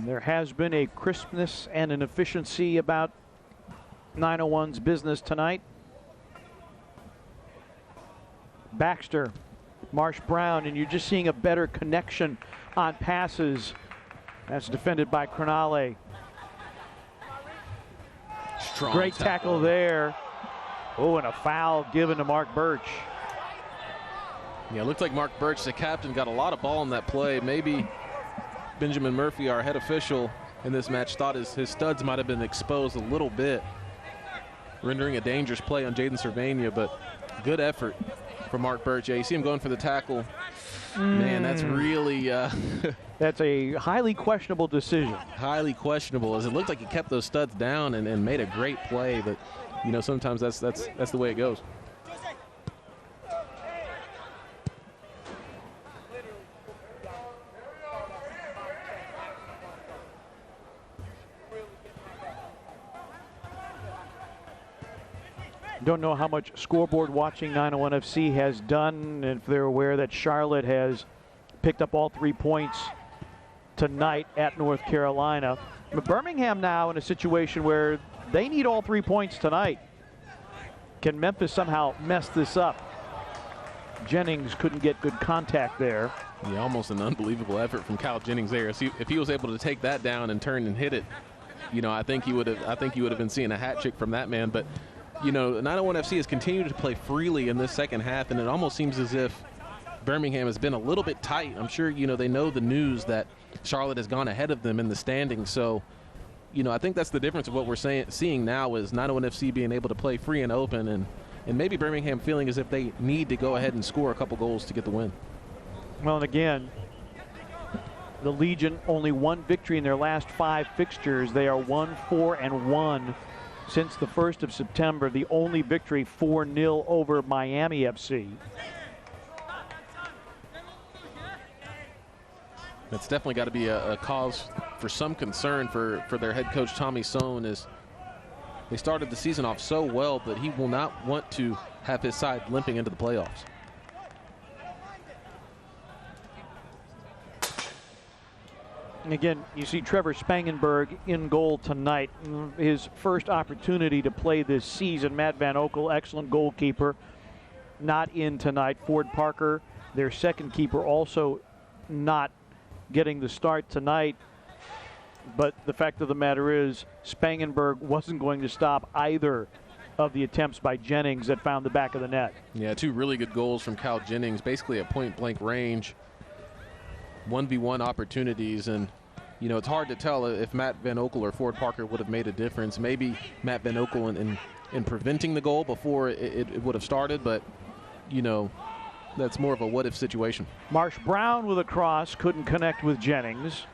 There has been a crispness and an efficiency about 901's business tonight. Baxter, Marsh-Brown, and you're just seeing a better connection on passes. That's defended by Cronale. Strong Great tackle there. Oh, and a foul given to Mark Birch. Yeah, it looked like Mark Birch, the captain, got a lot of ball in that play. Maybe Benjamin Murphy, our head official in this match, thought his studs might have been exposed a little bit, rendering a dangerous play on Jaden Cervania, but good effort from Mark Birch. Yeah, you see him going for the tackle. Man, that's really That's a highly questionable decision. Highly questionable, as it looked like he kept those studs down and made a great play, but you know, sometimes that's the way it goes. Don't know how much scoreboard watching 901 FC has done, if they're aware that Charlotte has picked up all 3 points tonight at North Carolina. But Birmingham now in a situation where they need all 3 points tonight. Can Memphis somehow mess this up? Jennings couldn't get good contact there. Yeah, almost an unbelievable effort from Kyle Jennings there. If he was able to take that down and turn and hit it, you know, I think he would have been seeing a hat trick from that man. But you know, 901 FC has continued to play freely in this second half, and it almost seems as if Birmingham has been a little bit tight. I'm sure, you know, they know the news that Charlotte has gone ahead of them in the standings. So, you know, I think that's the difference of what we're seeing now is 901 FC being able to play free and open, and maybe Birmingham feeling as if they need to go ahead and score a couple goals to get the win. Well, and again, the Legion only one victory in their last 5 fixtures. They are 1-4-1 since the 1st of September. The only victory 4-0 over Miami FC. That's definitely got to be a cause for some concern for their head coach Tommy Sohn, as they started the season off so well, but he will not want to have his side limping into the playoffs. And again, you see Trevor Spangenberg in goal tonight. His first opportunity to play this season. Matt Van Oekel, excellent goalkeeper, not in tonight. Ford Parker, their second keeper, also not getting the start tonight. But the fact of the matter is, Spangenberg wasn't going to stop either of the attempts by Jennings that found the back of the net. Yeah, 2 really good goals from Kyle Jennings, basically at point-blank range. 1v1 opportunities, and you know, it's hard to tell if Matt Van Oekel or Ford Parker would have made a difference. Maybe Matt Van Oekel in preventing the goal before it would have started, but you know, that's more of a what-if situation. Marsh Brown with a cross, couldn't connect with Jennings.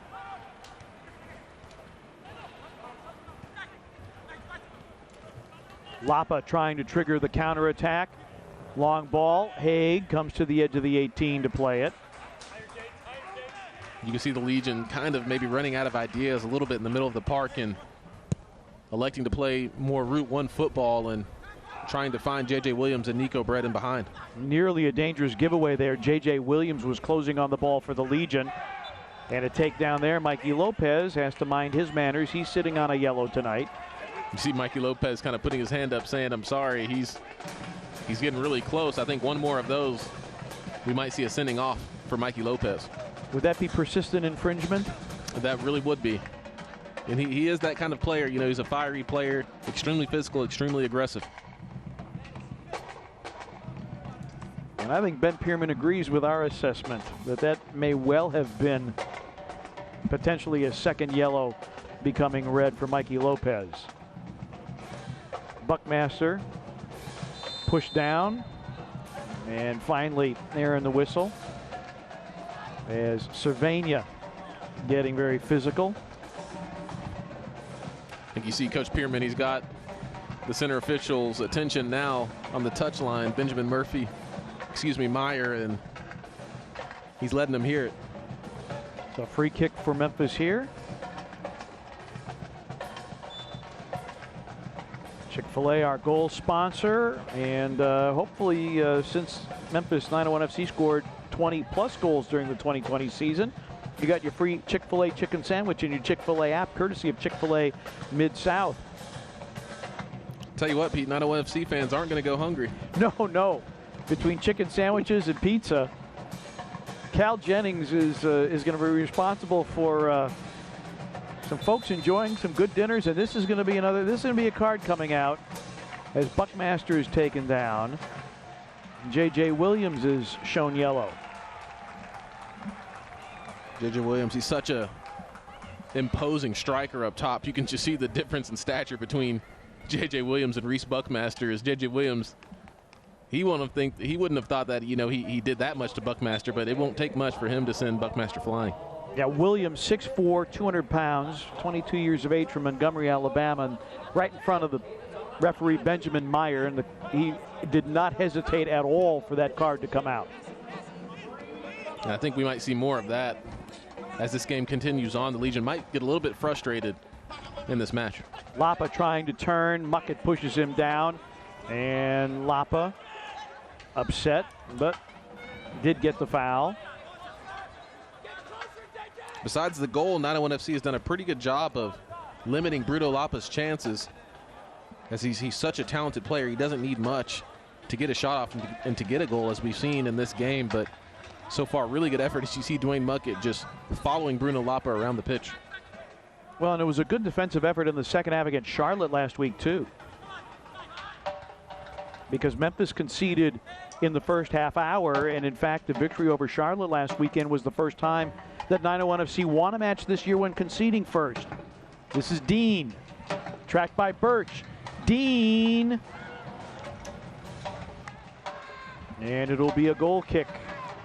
Lapa trying to trigger the counterattack. Long ball. Haig comes to the edge of the 18 to play it. You can see the Legion kind of maybe running out of ideas a little bit in the middle of the park and electing to play more Route 1 football and trying to find J.J. Williams and Nico Brett in behind. Nearly a dangerous giveaway there. J.J. Williams was closing on the ball for the Legion. And a takedown there. Mikey Lopez has to mind his manners. He's sitting on a yellow tonight. You see Mikey Lopez kind of putting his hand up saying, I'm sorry. He's getting really close. I think one more of those, we might see a sending off for Mikey Lopez. Would that be persistent infringement? That really would be. And he is that kind of player. You know, he's a fiery player, extremely physical, extremely aggressive. And I think Ben Pierman agrees with our assessment that may well have been potentially a second yellow becoming red for Mikey Lopez. Buckmaster pushed down, and finally there in the whistle as Cervania getting very physical. I think you see Coach Pierman, he's got the center official's attention now on the touchline. Benjamin Meyer, and he's letting him hear it. So free kick for Memphis here. Chick-fil-A, our goal sponsor, and hopefully since Memphis 901 FC scored 20-plus goals during the 2020 season, you got your free Chick-fil-A chicken sandwich in your Chick-fil-A app, courtesy of Chick-fil-A Mid-South. Tell you what, Pete, 901 FC fans aren't going to go hungry. No. Between chicken sandwiches and pizza, Cal Jennings is going to be responsible for some folks enjoying some good dinners, and this is going to be a card coming out as Buckmaster is taken down. J.J. Williams is shown yellow. J.J. Williams, he's such a imposing striker up top. You can just see the difference in stature between J.J. Williams and Reese Buckmaster. As J.J. Williams, he wouldn't have thought that, you know, he did that much to Buckmaster, but it won't take much for him to send Buckmaster flying. Yeah, Williams, 6'4", 200 pounds, 22 years of age from Montgomery, Alabama, and right in front of the referee Benjamin Meyer, and he did not hesitate at all for that card to come out. And I think we might see more of that as this game continues on. The Legion might get a little bit frustrated in this match. Lapa trying to turn, Muckett pushes him down, and Lapa upset, but did get the foul. Besides the goal, 901 FC has done a pretty good job of limiting Bruno Lapa's chances, as he's such a talented player. He doesn't need much to get a shot off and to get a goal, as we've seen in this game. But so far, really good effort as you see Dwayne Muckett just following Bruno Lapa around the pitch. Well, and it was a good defensive effort in the second half against Charlotte last week, too. Because Memphis conceded in the first half hour, and in fact, the victory over Charlotte last weekend was the first time that 901 FC won a match this year when conceding first. This is Dean, tracked by Birch. Dean, and it'll be a goal kick.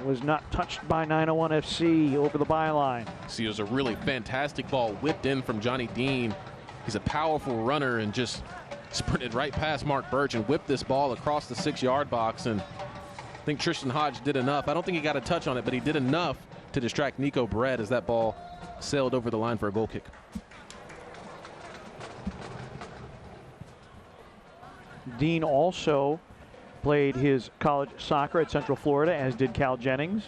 It was not touched by 901 FC over the byline. See, it was a really fantastic ball whipped in from Johnny Dean. He's a powerful runner and just sprinted right past Mark Birch and whipped this ball across the 6-yard box. And I think Tristan Hodge did enough. I don't think he got a touch on it, but he did enough to distract Nico Brett as that ball sailed over the line for a goal kick. Dean also played his college soccer at Central Florida, as did Cal Jennings.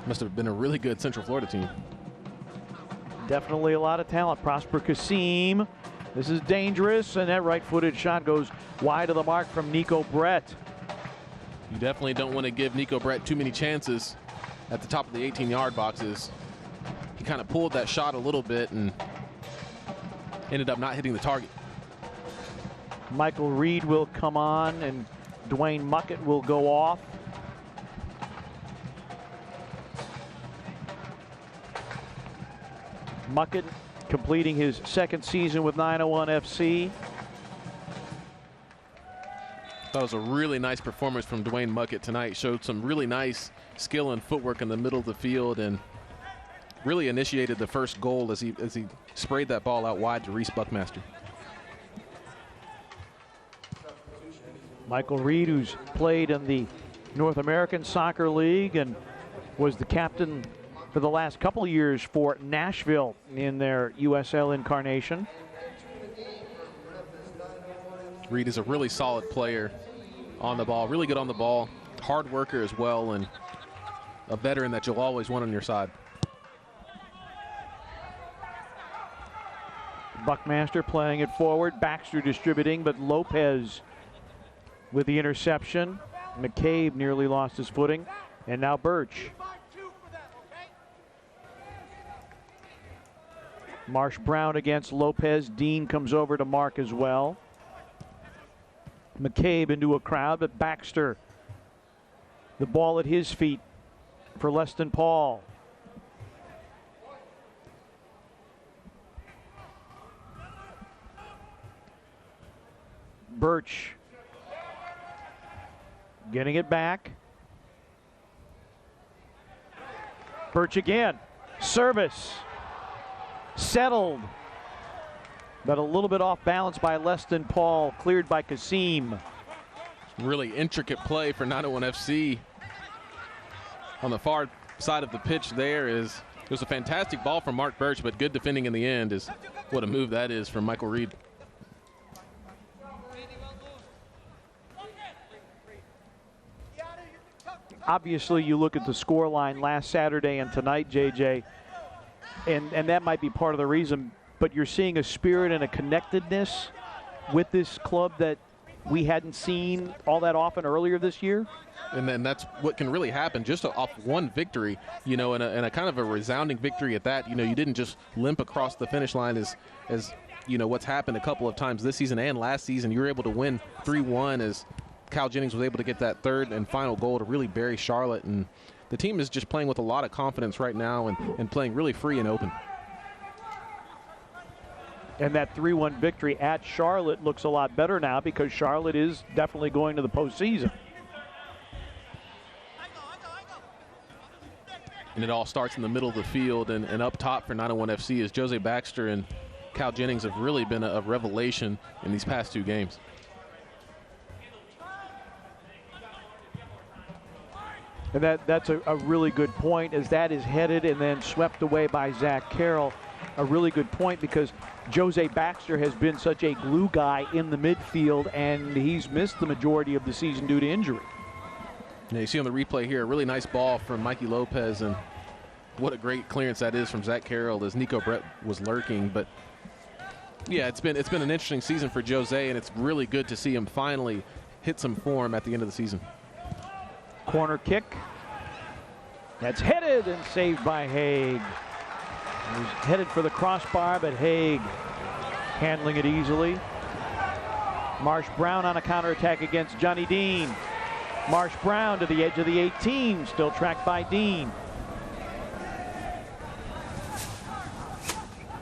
Must have been a really good Central Florida team. Definitely a lot of talent. Prosper Kasim. This is dangerous, and that right-footed shot goes wide of the mark from Nico Brett. You definitely don't want to give Nico Brett too many chances at the top of the 18-yard boxes. He kind of pulled that shot a little bit and ended up not hitting the target. Michael Reed will come on, and Dwayne Muckett will go off. Muckett completing his second season with 901 FC. That was a really nice performance from Dwayne Muckett tonight. Showed some really nice skill and footwork in the middle of the field and really initiated the first goal as he sprayed that ball out wide to Reese Buckmaster. Michael Reed, who's played in the North American Soccer League and was the captain for the last couple of years for Nashville in their USL incarnation. Reed is a really solid player on the ball, really good on the ball, hard worker as well, and a veteran that you'll always want on your side. Buckmaster playing it forward, Baxter distributing, but Lopez with the interception. McCabe nearly lost his footing, and now Birch. Marsh Brown against Lopez. Dean comes over to mark as well. McCabe into a crowd, but Baxter, the ball at his feet for Leston Paul. Birch getting it back. Birch again. Service. Settled. But a little bit off balance by Leston Paul. Cleared by Kasim. Really intricate play for 901 FC. On the far side of the pitch there it was a fantastic ball from Mark Birch, but good defending in the end is what a move that is from Michael Reed. Obviously, you look at the score line last Saturday and tonight, JJ, and that might be part of the reason, but you're seeing a spirit and a connectedness with this club that we hadn't seen all that often earlier this year. And then that's what can really happen just off one victory, you know, and a kind of a resounding victory at that. You know, you didn't just limp across the finish line as you know, what's happened a couple of times this season and last season. You were able to win 3-1 as Cal Jennings was able to get that third and final goal to really bury Charlotte. And the team is just playing with a lot of confidence right now and playing really free and open. And that 3-1 victory at Charlotte looks a lot better now because Charlotte is definitely going to the postseason. And it all starts in the middle of the field, and up top for 901 FC is Jose Baxter and Cal Jennings have really been a revelation in these past 2 games. And that's a really good point, as that is headed and then swept away by Zach Carroll. A really good point, because Jose Baxter has been such a glue guy in the midfield, and he's missed the majority of the season due to injury. Now you see on the replay here a really nice ball from Mikey Lopez, and what a great clearance that is from Zach Carroll as Nico Brett was lurking. But yeah, it's been an interesting season for Jose, and it's really good to see him finally hit some form at the end of the season. Corner kick. That's headed and saved by Haig. He's headed for the crossbar, but Haig handling it easily. Marsh Brown on a counterattack against Johnny Dean. Marsh Brown to the edge of the 18, still tracked by Dean.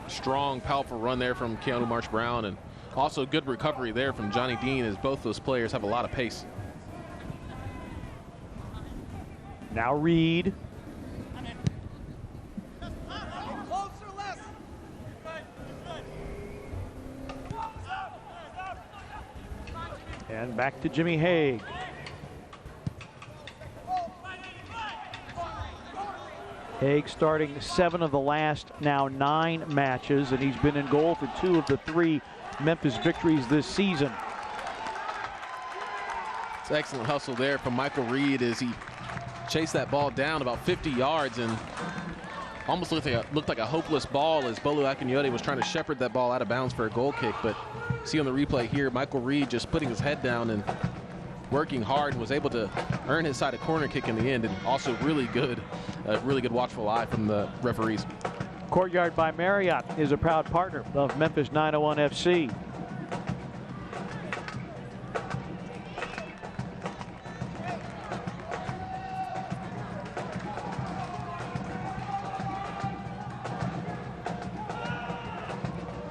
Strong, powerful run there from Keanu Marsh Brown, and also good recovery there from Johnny Dean, as both those players have a lot of pace. Now Reed. And back to Jimmy Haig. Haig starting 7 of the last now 9 matches, and he's been in goal for 2 of the 3 Memphis victories this season. It's excellent hustle there from Michael Reed as he chased that ball down about 50 yards and almost looked like a hopeless ball as Bolu Akinyote was trying to shepherd that ball out of bounds for a goal kick. But see on the replay here, Michael Reed just putting his head down and working hard and was able to earn his side a corner kick in the end, and also really good watchful eye from the referees. Courtyard by Marriott is a proud partner of Memphis 901 FC.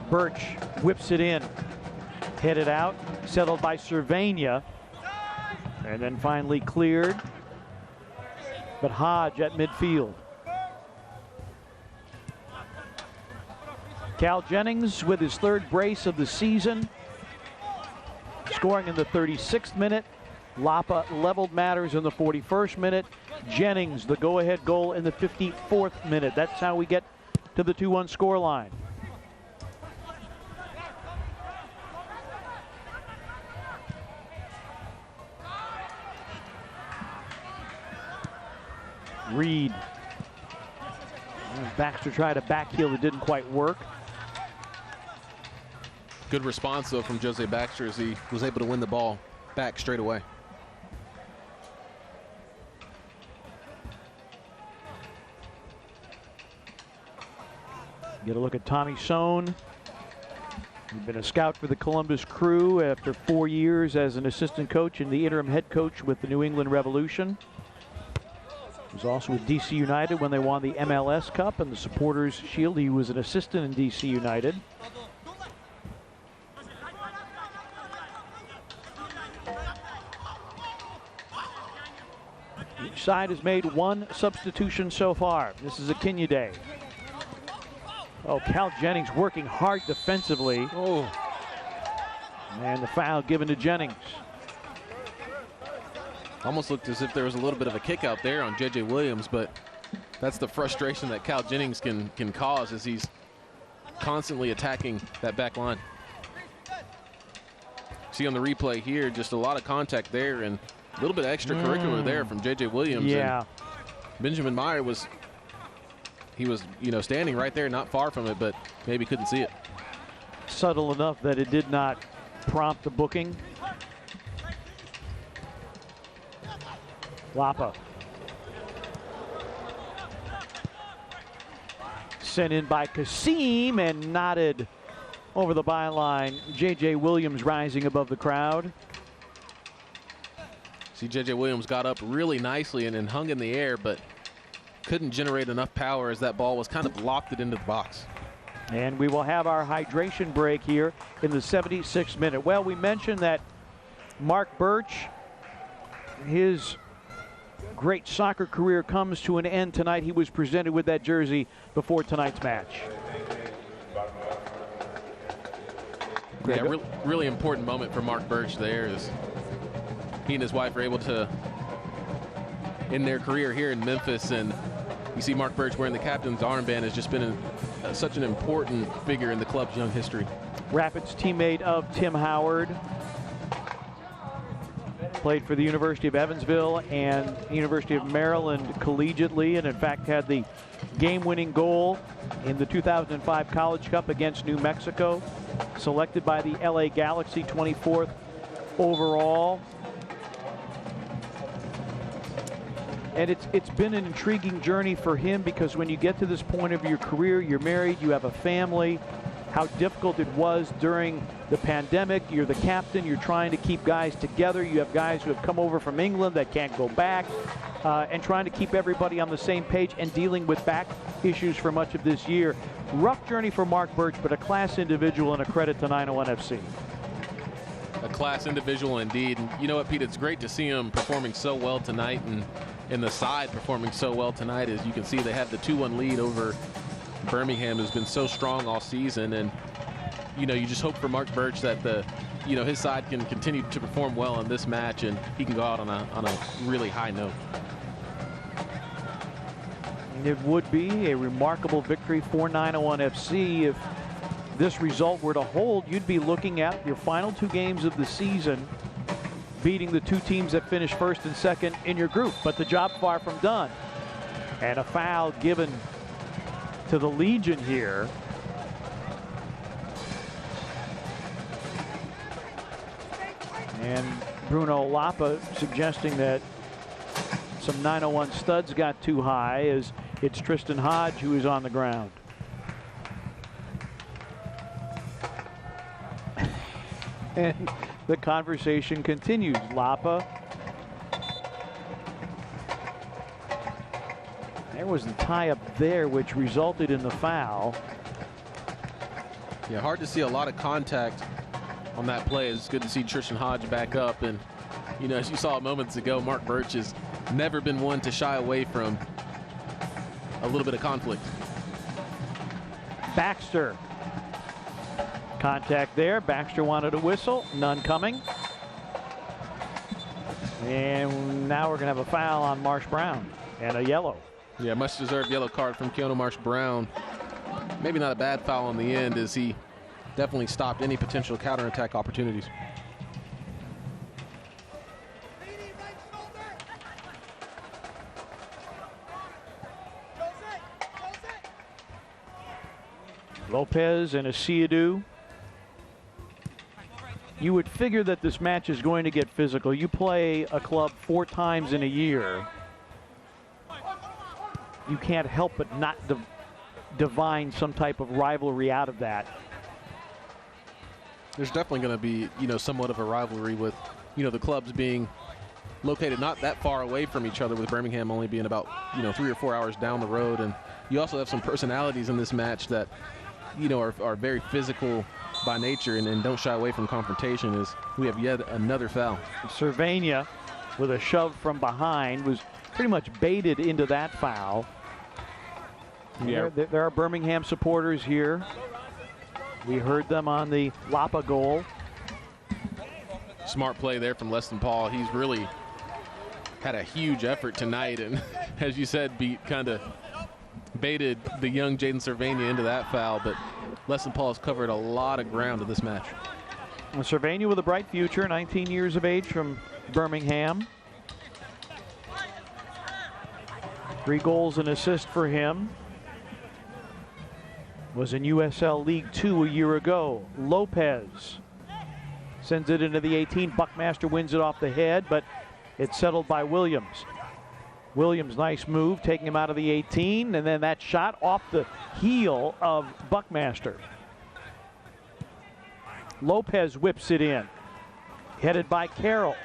Birch whips it in, headed out, settled by Cervania, and then finally cleared. But Hodge at midfield. Cal Jennings with his 3rd brace of the season, scoring in the 36th minute. Lapa leveled matters in the 41st minute. Jennings the go-ahead goal in the 54th minute. That's how we get to the 2-1 scoreline. Reed. Baxter tried a back heel that didn't quite work. Good response, though, from Jose Baxter as he was able to win the ball back straight away. Get a look at Tommy Sohn. He's been a scout for the Columbus Crew after 4 years as an assistant coach and the interim head coach with the New England Revolution. He was also with DC United when they won the MLS Cup and the Supporters Shield. He was an assistant in DC United. Each side has made 1 substitution so far. This is Akinyote. Oh, Cal Jennings working hard defensively. Oh. And the foul given to Jennings. Almost looked as if there was a little bit of a kick out there on J.J. Williams, but that's the frustration that Cal Jennings can cause as he's constantly attacking that back line. See on the replay here, just a lot of contact there and a little bit of extracurricular there from J.J. Williams. Yeah. And Benjamin Meyer was standing right there, not far from it, but maybe couldn't see it. Subtle enough that it did not prompt the booking. Lapa. Sent in by Kasim and knotted over the byline. J.J. Williams rising above the crowd. See, J.J. Williams got up really nicely and hung in the air, but couldn't generate enough power as that ball was kind of lofted into the box. And we will have our hydration break here in the 76th minute. Well, we mentioned that Mark Birch, his great soccer career comes to an end tonight. He was presented with that jersey before tonight's match. Yeah, really important moment for Mark Birch there as he and his wife are able to end their career here in Memphis. And you see Mark Birch wearing the captain's armband has just been such an important figure in the club's young history. Rapids teammate of Tim Howard. Played for the University of Evansville and University of Maryland collegiately, and in fact had the game-winning goal in the 2005 College Cup against New Mexico. Selected by the LA Galaxy, 24th overall. And it's been an intriguing journey for him, because when you get to this point of your career, you're married, you have a family, how difficult it was during the pandemic. You're the captain, you're trying to keep guys together. You have guys who have come over from England that can't go back, and trying to keep everybody on the same page and dealing with back issues for much of this year. Rough journey for Mark Birch, but a class individual and a credit to 901 FC. A class individual indeed. And you know what, Pete, it's great to see him performing so well tonight, and the side performing so well tonight. As you can see, they have the 2-1 lead over Birmingham, who's been so strong all season. And you know, you just hope for Mark Birch that his side can continue to perform well in this match, and he can go out on a really high note. It would be a remarkable victory for 901 FC. If this result were to hold, you'd be looking at your final 2 games of the season, beating the 2 teams that finished first and second in your group. But the job far from done. And a foul given to the Legion here. And Bruno Lapa suggesting that some 901 studs got too high, as it's Tristan Hodge who is on the ground. And the conversation continues. Lapa. There was the tie-up there, which resulted in the foul. Yeah, hard to see a lot of contact on that play. It's good to see Tristan Hodge back up. And, you know, as you saw moments ago, Mark Birch has never been one to shy away from a little bit of conflict. Baxter. Contact there. Baxter wanted a whistle. None coming. And now we're going to have a foul on Marsh Brown and a yellow. Yeah, much deserved yellow card from Keanu Marsh Brown. Maybe not a bad foul on the end, as he definitely stopped any potential counterattack opportunities. Lopez and Asiadu. You would figure that this match is going to get physical. You play a club 4 times in a year. You can't help but not divine some type of rivalry out of that. There's definitely going to be, you know, somewhat of a rivalry with, you know, the clubs being located not that far away from each other, with Birmingham only being about, you know, 3 or 4 hours down the road. And you also have some personalities in this match that, you know, are very physical by nature and don't shy away from confrontation, as we have yet another foul. Cervania, with a shove from behind, was pretty much baited into that foul. Yeah. There are Birmingham supporters here. We heard them on the Lapa goal. Smart play there from Leston Paul. He's really had a huge effort tonight, and as you said, kind of baited the young Jaden Cervania into that foul, but Leston Paul has covered a lot of ground in this match. Well, Cervania with a bright future, 19 years of age, from Birmingham. 3 goals and assist for him. Was in USL League 2 a year ago. Lopez sends it into the 18. Buckmaster wins it off the head, but it's settled by Williams. Williams, nice move, taking him out of the 18, and then that shot off the heel of Buckmaster. Lopez whips it in, headed by Carroll.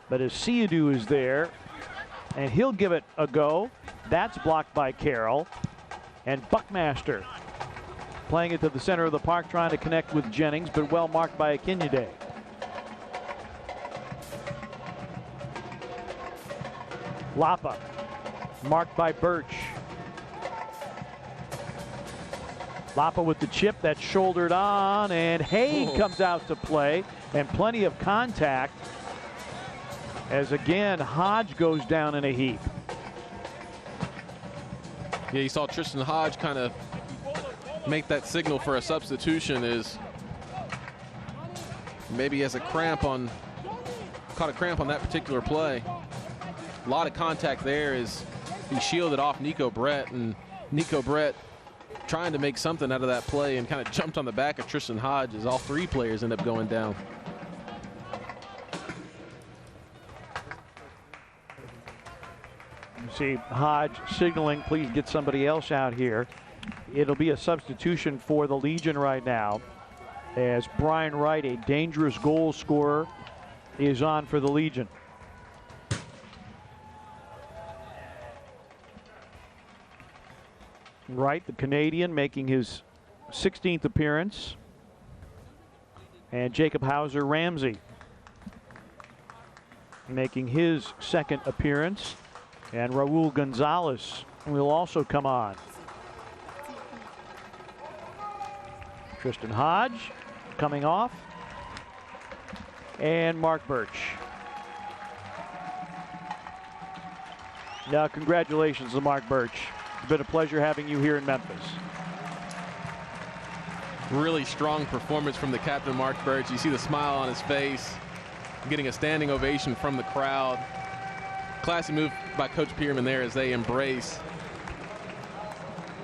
But Asiadu is there, and he'll give it a go. That's blocked by Carroll. And Buckmaster playing it to the center of the park, trying to connect with Jennings, but well marked by Akinyade. Lapa, marked by Birch. Lapa with the chip, that's shouldered on, and Haig comes out to play, and plenty of contact as again Hodge goes down in a heap. Yeah, you saw Tristan Hodge kind of make that signal for a substitution. Is maybe he has caught a cramp on that particular play. A lot of contact there as he shielded off Nico Brett, and Nico Brett trying to make something out of that play and kind of jumped on the back of Tristan Hodge as all three players end up going down. You see Hodge signaling, please get somebody else out here. It'll be a substitution for the Legion right now as Brian Wright, a dangerous goal scorer, is on for the Legion. Wright, the Canadian, making his 16th appearance. And Jacob Hauser-Ramsey making his second appearance. And Raul Gonzalez will also come on. Tristan Hodge coming off. And Mark Birch. Now, congratulations to Mark Birch. It's been a pleasure having you here in Memphis. Really strong performance from the captain, Mark Birch. You see the smile on his face, getting a standing ovation from the crowd. Classy move by Coach Pearman there as they embrace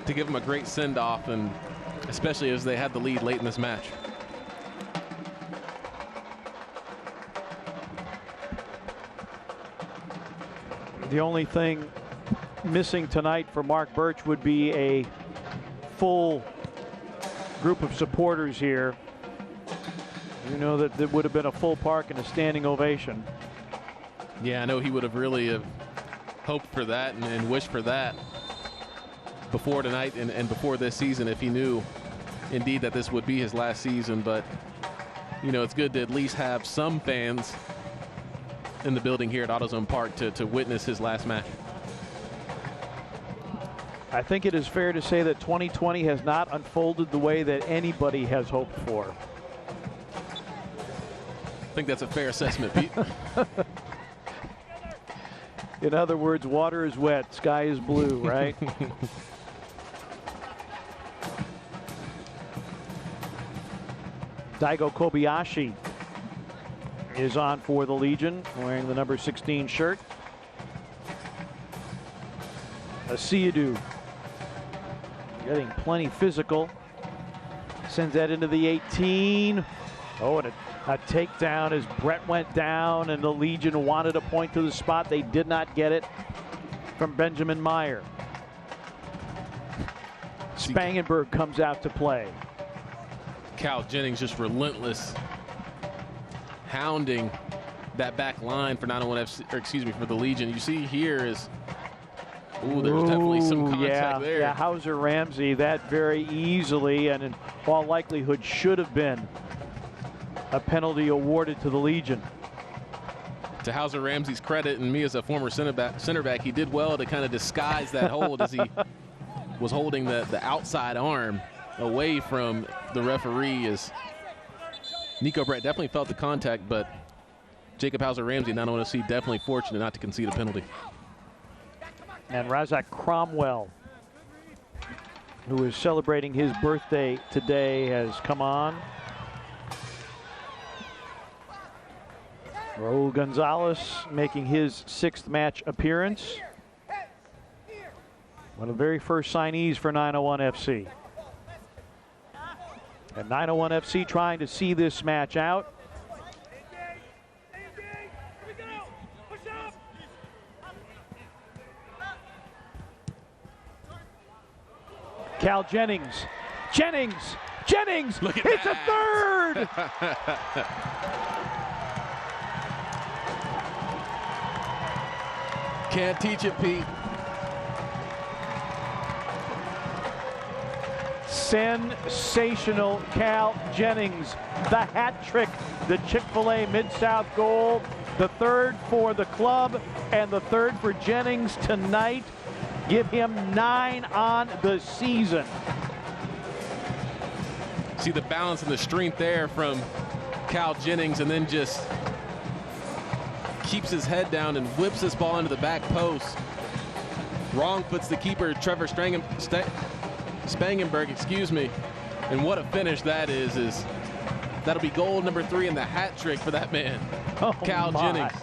to give him a great send-off, and especially as they had the lead late in this match. The only thing missing tonight for Mark Birch would be a full group of supporters here. You know that there would have been a full park and a standing ovation. Yeah, I know he would have really hoped for that and wished for that before tonight and before this season if he knew indeed that this would be his last season. But, you know, it's good to at least have some fans in the building here at AutoZone Park to witness his last match. I think it is fair to say that 2020 has not unfolded the way that anybody has hoped for. I think that's a fair assessment, Pete. In other words, water is wet, sky is blue, right? Daigo Kobayashi is on for the Legion, wearing the number 16 shirt. Asiadu getting plenty physical. Sends that into the 18. Oh, and a takedown as Brett went down, and the Legion wanted a point to the spot. They did not get it from Benjamin Meyer. Spangenberg comes out to play. Cal Jennings just relentless, hounding that back line for 901 FC, or excuse me, for the Legion. You see here is, ooh, there's definitely some contact there. Yeah, Hauser-Ramsey, that very easily and in all likelihood should have been a penalty awarded to the Legion. To Hauser-Ramsey's credit, and me as a former center back, he did well to kind of disguise that hold as he was holding the outside arm away from the referee. As Nico Brett definitely felt the contact, but Jacob Hauser-Ramsey, not on FC, definitely fortunate not to concede a penalty. And Razak Cromwell, who is celebrating his birthday today, has come on. Raul Gonzalez making his 6th match appearance. One of the very first signees for 901 FC. And 901 FC trying to see this match out. Cal Jennings. Jennings! Look at it's that. A third! Can't teach it, Pete. Sensational Cal Jennings. The hat trick, the Chick-fil-A Mid-South goal. the third for the club and the third for Jennings tonight. Give him 9 on the season. See the balance and the strength there from Cal Jennings, and then just keeps his head down and whips this ball into the back post. Wrong puts the keeper, Trevor Spangenberg, excuse me. And what a finish that is. That'll be goal number 3 in the hat trick for that man, Cal Jennings.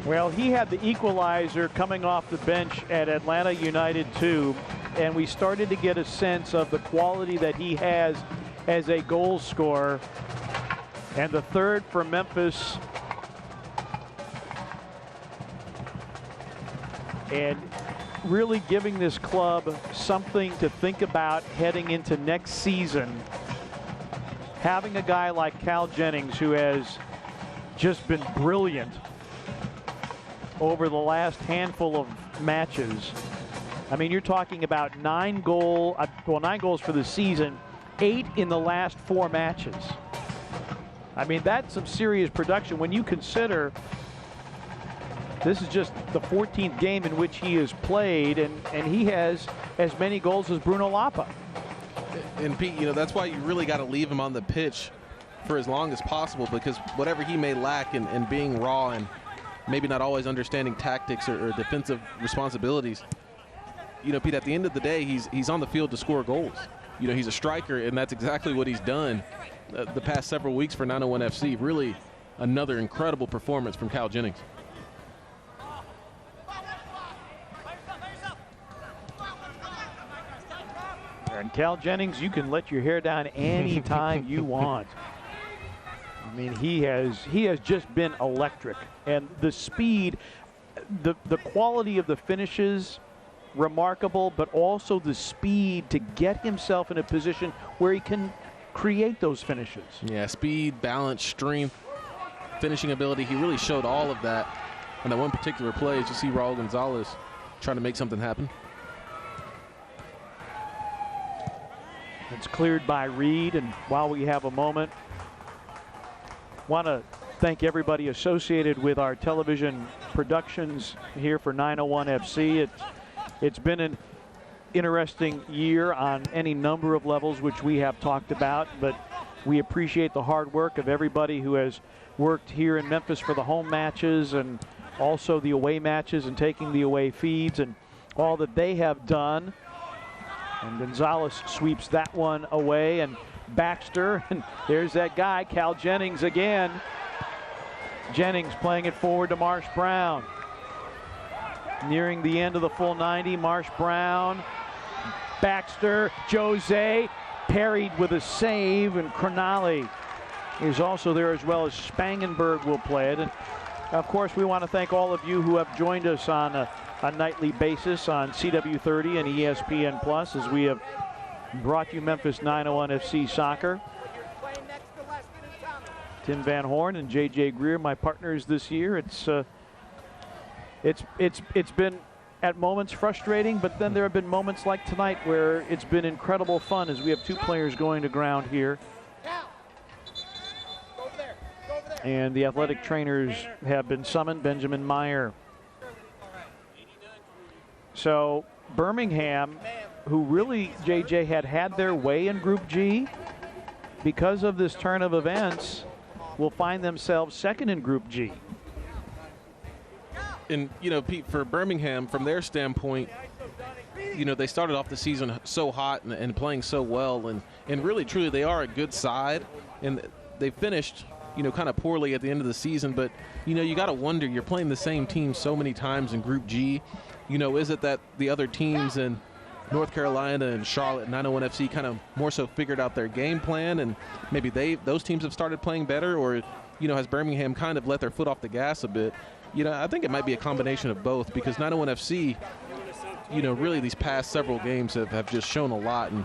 Well, he had the equalizer coming off the bench at Atlanta United 2, and we started to get a sense of the quality that he has as a goal scorer. And the third for Memphis. And really giving this club something to think about heading into next season. Having a guy like Cal Jennings, who has just been brilliant over the last handful of matches. I mean, you're talking about 9 goals for the season, 8 in the last 4 matches. I mean, that's some serious production when you consider this is just the 14th game in which he has played, and he has as many goals as Bruno Lapa. And Pete, you know, that's why you really got to leave him on the pitch for as long as possible, because whatever he may lack in being raw and maybe not always understanding tactics or defensive responsibilities, you know, Pete, at the end of the day, he's on the field to score goals. You know, he's a striker, and that's exactly what he's done the past several weeks for 901 FC. Really another incredible performance from Cal Jennings. And Cal Jennings, you can let your hair down anytime you want. I mean, he has just been electric, and the speed, the quality of the finishes, remarkable, but also the speed to get himself in a position where he can create those finishes. Yeah, speed, balance, strength, finishing ability. He really showed all of that in that one particular play. As you see Raul Gonzalez trying to make something happen. It's cleared by Reed, and while we have a moment, want to thank everybody associated with our television productions here for 901 FC. It's been an interesting year on any number of levels, which we have talked about, but we appreciate the hard work of everybody who has worked here in Memphis for the home matches and also the away matches and taking the away feeds and all that they have done. And Gonzalez sweeps that one away, and Baxter, and there's that guy, Cal Jennings again. Jennings playing it forward to Marsh Brown. Nearing the end of the full 90, Marsh Brown, Baxter, Jose, parried with a save, and Cronali is also there as well as Spangenberg will play it. And of course, we want to thank all of you who have joined us on a nightly basis on CW30 and ESPN Plus as we have brought you Memphis 901 FC soccer. Tim Van Horn and JJ Greer, my partners this year. It's been at moments frustrating, but then there have been moments like tonight where it's been incredible fun as we have 2 players going to ground here. And the athletic trainers have been summoned, Benjamin Meyer. So Birmingham, who really, JJ, had their way in Group G, because of this turn of events, will find themselves second in Group G. And, you know, Pete, for Birmingham, from their standpoint, you know, they started off the season so hot and playing so well, and really, truly, they are a good side, and they finished, you know, kind of poorly at the end of the season. But, you know, you got to wonder, you're playing the same team so many times in Group G. You know, is it that the other teams in North Carolina and Charlotte, 901 FC, kind of more so figured out their game plan, and maybe those teams have started playing better, or, you know, has Birmingham kind of let their foot off the gas a bit? You know, I think it might be a combination of both, because 901 FC, you know, really these past several games have just shown a lot, and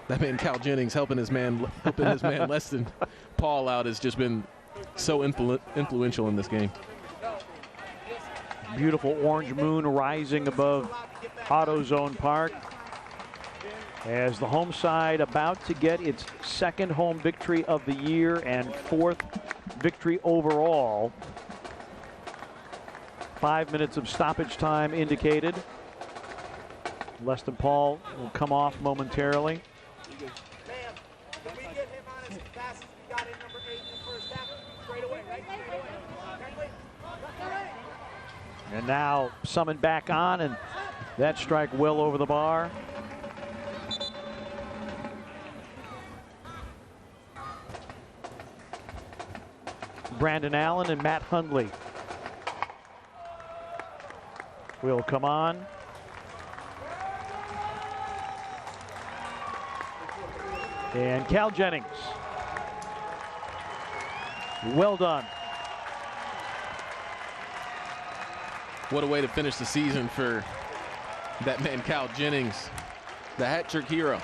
that man Cal Jennings helping his man Leston Paul out has just been so influential in this game. Beautiful orange moon rising above AutoZone Park. as the home side about to get its second home victory of the year and fourth victory overall. 5 minutes of stoppage time indicated. Leston Paul will come off momentarily. And now summoned back on, and that strike well over the bar. Brandon Allen and Matt Hundley will come on. And Cal Jennings. Well done. What a way to finish the season for that man, Cal Jennings, the hat trick hero.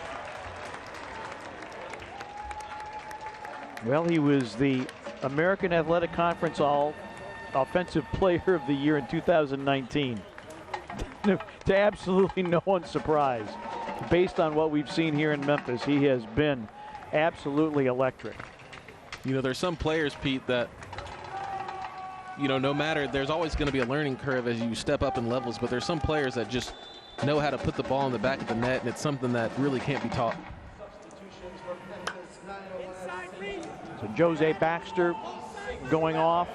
Well, he was the American Athletic Conference All-Offensive Player of the Year in 2019. To absolutely no one's surprise, based on what we've seen here in Memphis, he has been absolutely electric. You know, there's some players, Pete, that, you know, no matter, there's always going to be a learning curve as you step up in levels, but there's some players that just know how to put the ball in the back of the net, and it's something that really can't be taught. So Jose Baxter going off,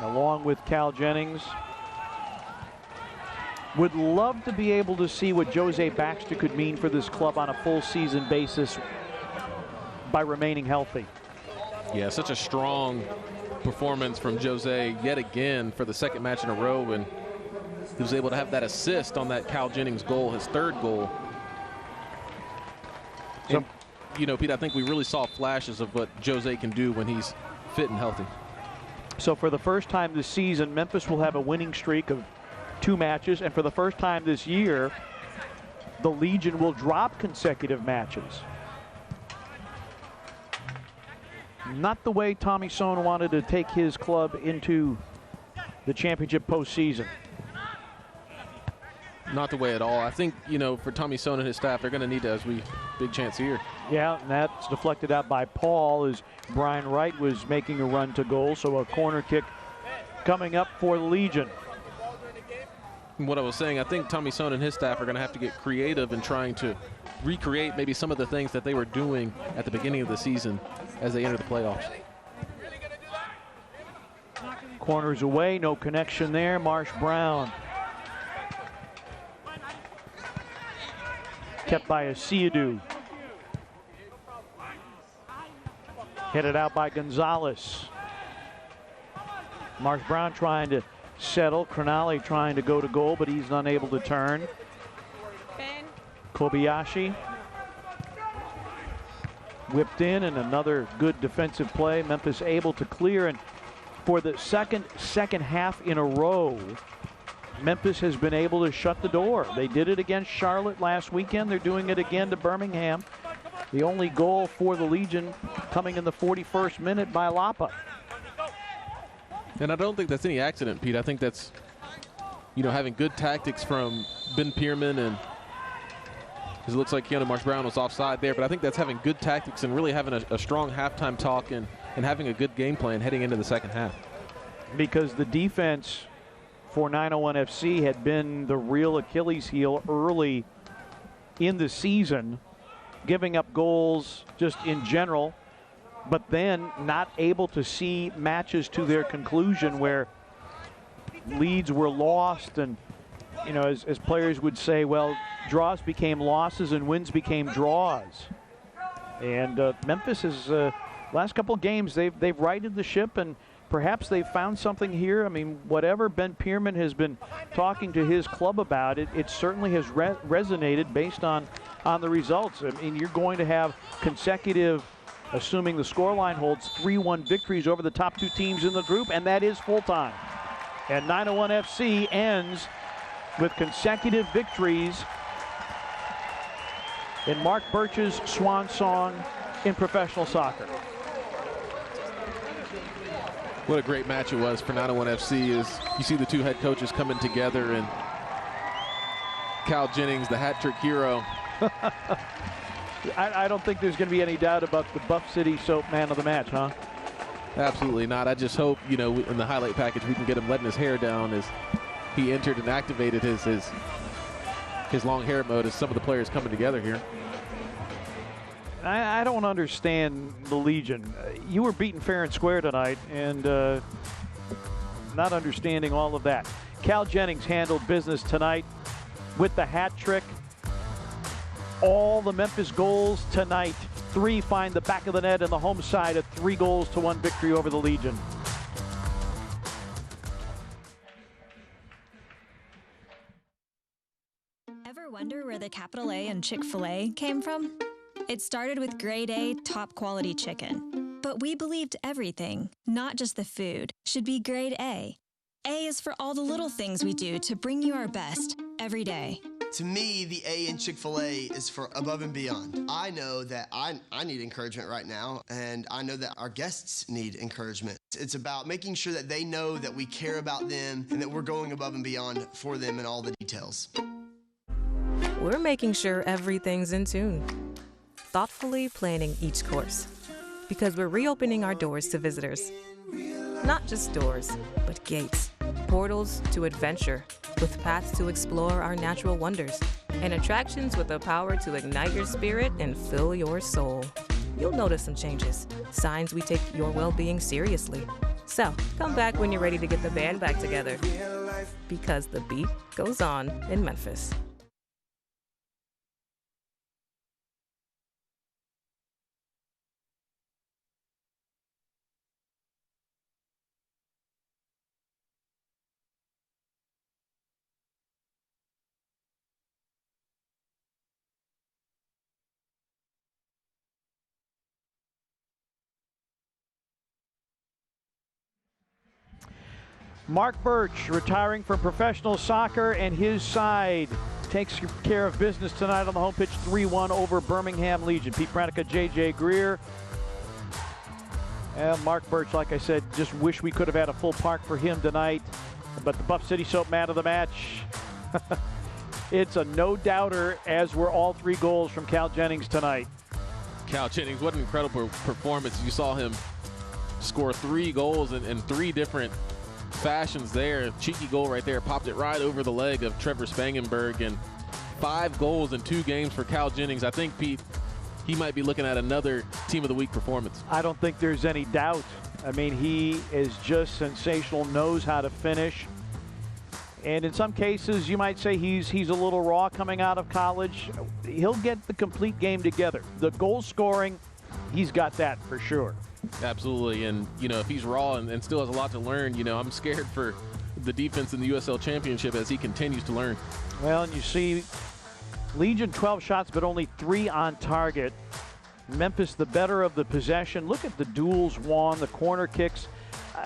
along with Cal Jennings. Would love to be able to see what Jose Baxter could mean for this club on a full season basis by remaining healthy. Yeah, such a strong performance from Jose yet again for the second match in a row, and he was able to have that assist on that Cal Jennings goal, his third goal. And, you know, Pete, I think we really saw flashes of what Jose can do when he's fit and healthy. So for the first time this season, Memphis will have a winning streak of 2 matches, and for the first time this year, the Legion will drop consecutive matches. Not the way Tommy Sohn wanted to take his club into the championship postseason. Not the way at all. I think, you know, for Tommy Sohn and his staff, they're going to need to, as we big chance here. Yeah, and that's deflected out by Paul as Brian Wright was making a run to goal. So a corner kick coming up for the Legion. And what I was saying, I think Tommy Sohn and his staff are going to have to get creative in trying to recreate maybe some of the things that they were doing at the beginning of the season as they enter the playoffs. Corners away, no connection there. Marsh Brown. Kept by Asiadu. Headed out by Gonzalez. Marsh Brown trying to settle. Cronali trying to go to goal, but he's unable to turn. Kobayashi whipped in, and another good defensive play. Memphis able to clear, and for the second half in a row, Memphis has been able to shut the door. They did it against Charlotte last weekend. They're doing it again to Birmingham. The only goal for the Legion coming in the 41st minute by Lapa. And I don't think that's any accident, Pete. I think that's, you know, having good tactics from Ben Pierman, and it looks like Keanu Marsh-Brown was offside there, but I think that's having good tactics and really having a strong halftime talk and having a good game plan heading into the second half. Because the defense for 901 FC had been the real Achilles heel early in the season, giving up goals just in general, but then not able to see matches to their conclusion where leads were lost, and, you know, as players would say, well, draws became losses and wins became draws. And Memphis has last couple of games they've righted the ship, and perhaps they've found something here. I mean, whatever Ben Pierman has been talking to his club about, it certainly has resonated based on the results. I mean, you're going to have consecutive, assuming the scoreline holds, 3-1 victories over the top 2 teams in the group, and that is full-time. And 901 FC ends with consecutive victories in Mark Birch's swan song in professional soccer. What a great match it was for 901 FC as you see the 2 head coaches coming together, and Cal Jennings, the hat trick hero. I don't think there's going to be any doubt about the Buff City Soap man of the match, huh? Absolutely not. I just hope, you know, in the highlight package we can get him letting his hair down as he entered and activated his long hair mode as some of the players coming together here. I don't understand the Legion. You were beaten fair and square tonight, and not understanding all of that. Cal Jennings handled business tonight with the hat trick. All the Memphis goals tonight, 3 find the back of the net and the home side, a 3-1 victory over the Legion. Ever wonder where the capital A in Chick-fil-A came from? It started with grade A, top quality chicken. But we believed everything, not just the food, should be grade A. A is for all the little things we do to bring you our best every day. To me, the A in Chick-fil-A is for above and beyond. I know that I need encouragement right now, and I know that our guests need encouragement. It's about making sure that they know that we care about them and that we're going above and beyond for them in all the details. We're making sure everything's in tune, thoughtfully planning each course. Because we're reopening our doors to visitors. Not just doors, but gates, portals to adventure, with paths to explore our natural wonders, and attractions with the power to ignite your spirit and fill your soul. You'll notice some changes, signs we take your well-being seriously. So, come back when you're ready to get the band back together, because the beat goes on in Memphis. Mark Birch retiring from professional soccer, and his side takes care of business tonight on the home pitch, 3-1 over Birmingham Legion. Pete Pranica, J.J. Greer. And Mark Birch, like I said, just wish we could have had a full park for him tonight. But the Buff City Soap man of the match, it's a no-doubter, as were all 3 goals from Cal Jennings tonight. Cal Jennings, what an incredible performance. You saw him score 3 goals in 3 different fashions there. Cheeky goal right there, popped it right over the leg of Trevor Spangenberg, and 5 goals in 2 games for Cal Jennings. I think, Pete, he might be looking at another Team of the Week performance. I don't think there's any doubt. I mean, he is just sensational, knows how to finish. And in some cases, you might say he's a little raw coming out of college. He'll get the complete game together. The goal scoring, he's got that for sure. Absolutely, and you know, if he's raw and still has a lot to learn, you know, I'm scared for the defense in the USL Championship as he continues to learn. Well, and you see Legion 12 shots, but only 3 on target. Memphis the better of the possession. Look at the duels won, the corner kicks.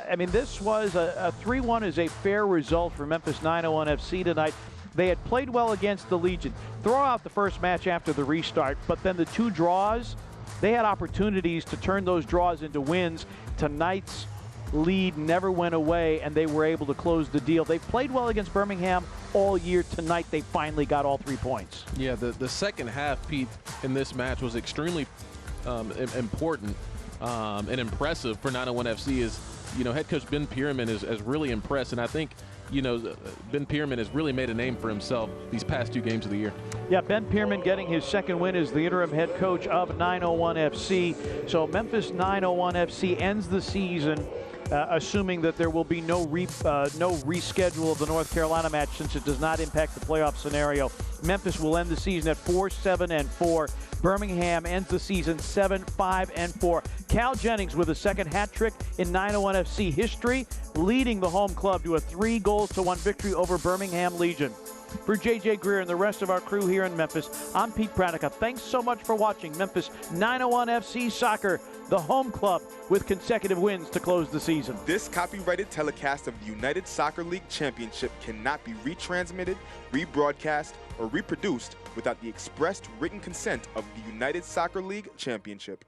I mean, this was a 3-1 is a fair result for Memphis 901 FC tonight. They had played well against the Legion. Throw out the first match after the restart, but then the 2 draws, they had opportunities to turn those draws into wins. Tonight's lead never went away, and they were able to close the deal. They've played well against Birmingham all year. Tonight, they finally got all 3 points. Yeah, the second half, Pete, in this match was extremely important and impressive for 901 FC. Is, you know, head coach Ben Pierman has really impressed, and I think, you know, Ben Pierman has really made a name for himself these past 2 games of the year. Yeah, Ben Pierman getting his 2nd win as the interim head coach of 901 FC. So Memphis 901 FC ends the season, assuming that there will be no reschedule of the North Carolina match, since it does not impact the playoff scenario. Memphis will end the season at 4-7-4. Birmingham ends the season 7-5-4. Cal Jennings with a 2nd hat trick in 901 FC history, leading the home club to a 3-1 victory over Birmingham Legion. For J.J. Greer and the rest of our crew here in Memphis, I'm Pete Pranica. Thanks so much for watching Memphis 901 FC Soccer, the home club with consecutive wins to close the season. This copyrighted telecast of the United Soccer League Championship cannot be retransmitted, rebroadcast, or reproduced without the expressed written consent of the United Soccer League Championship.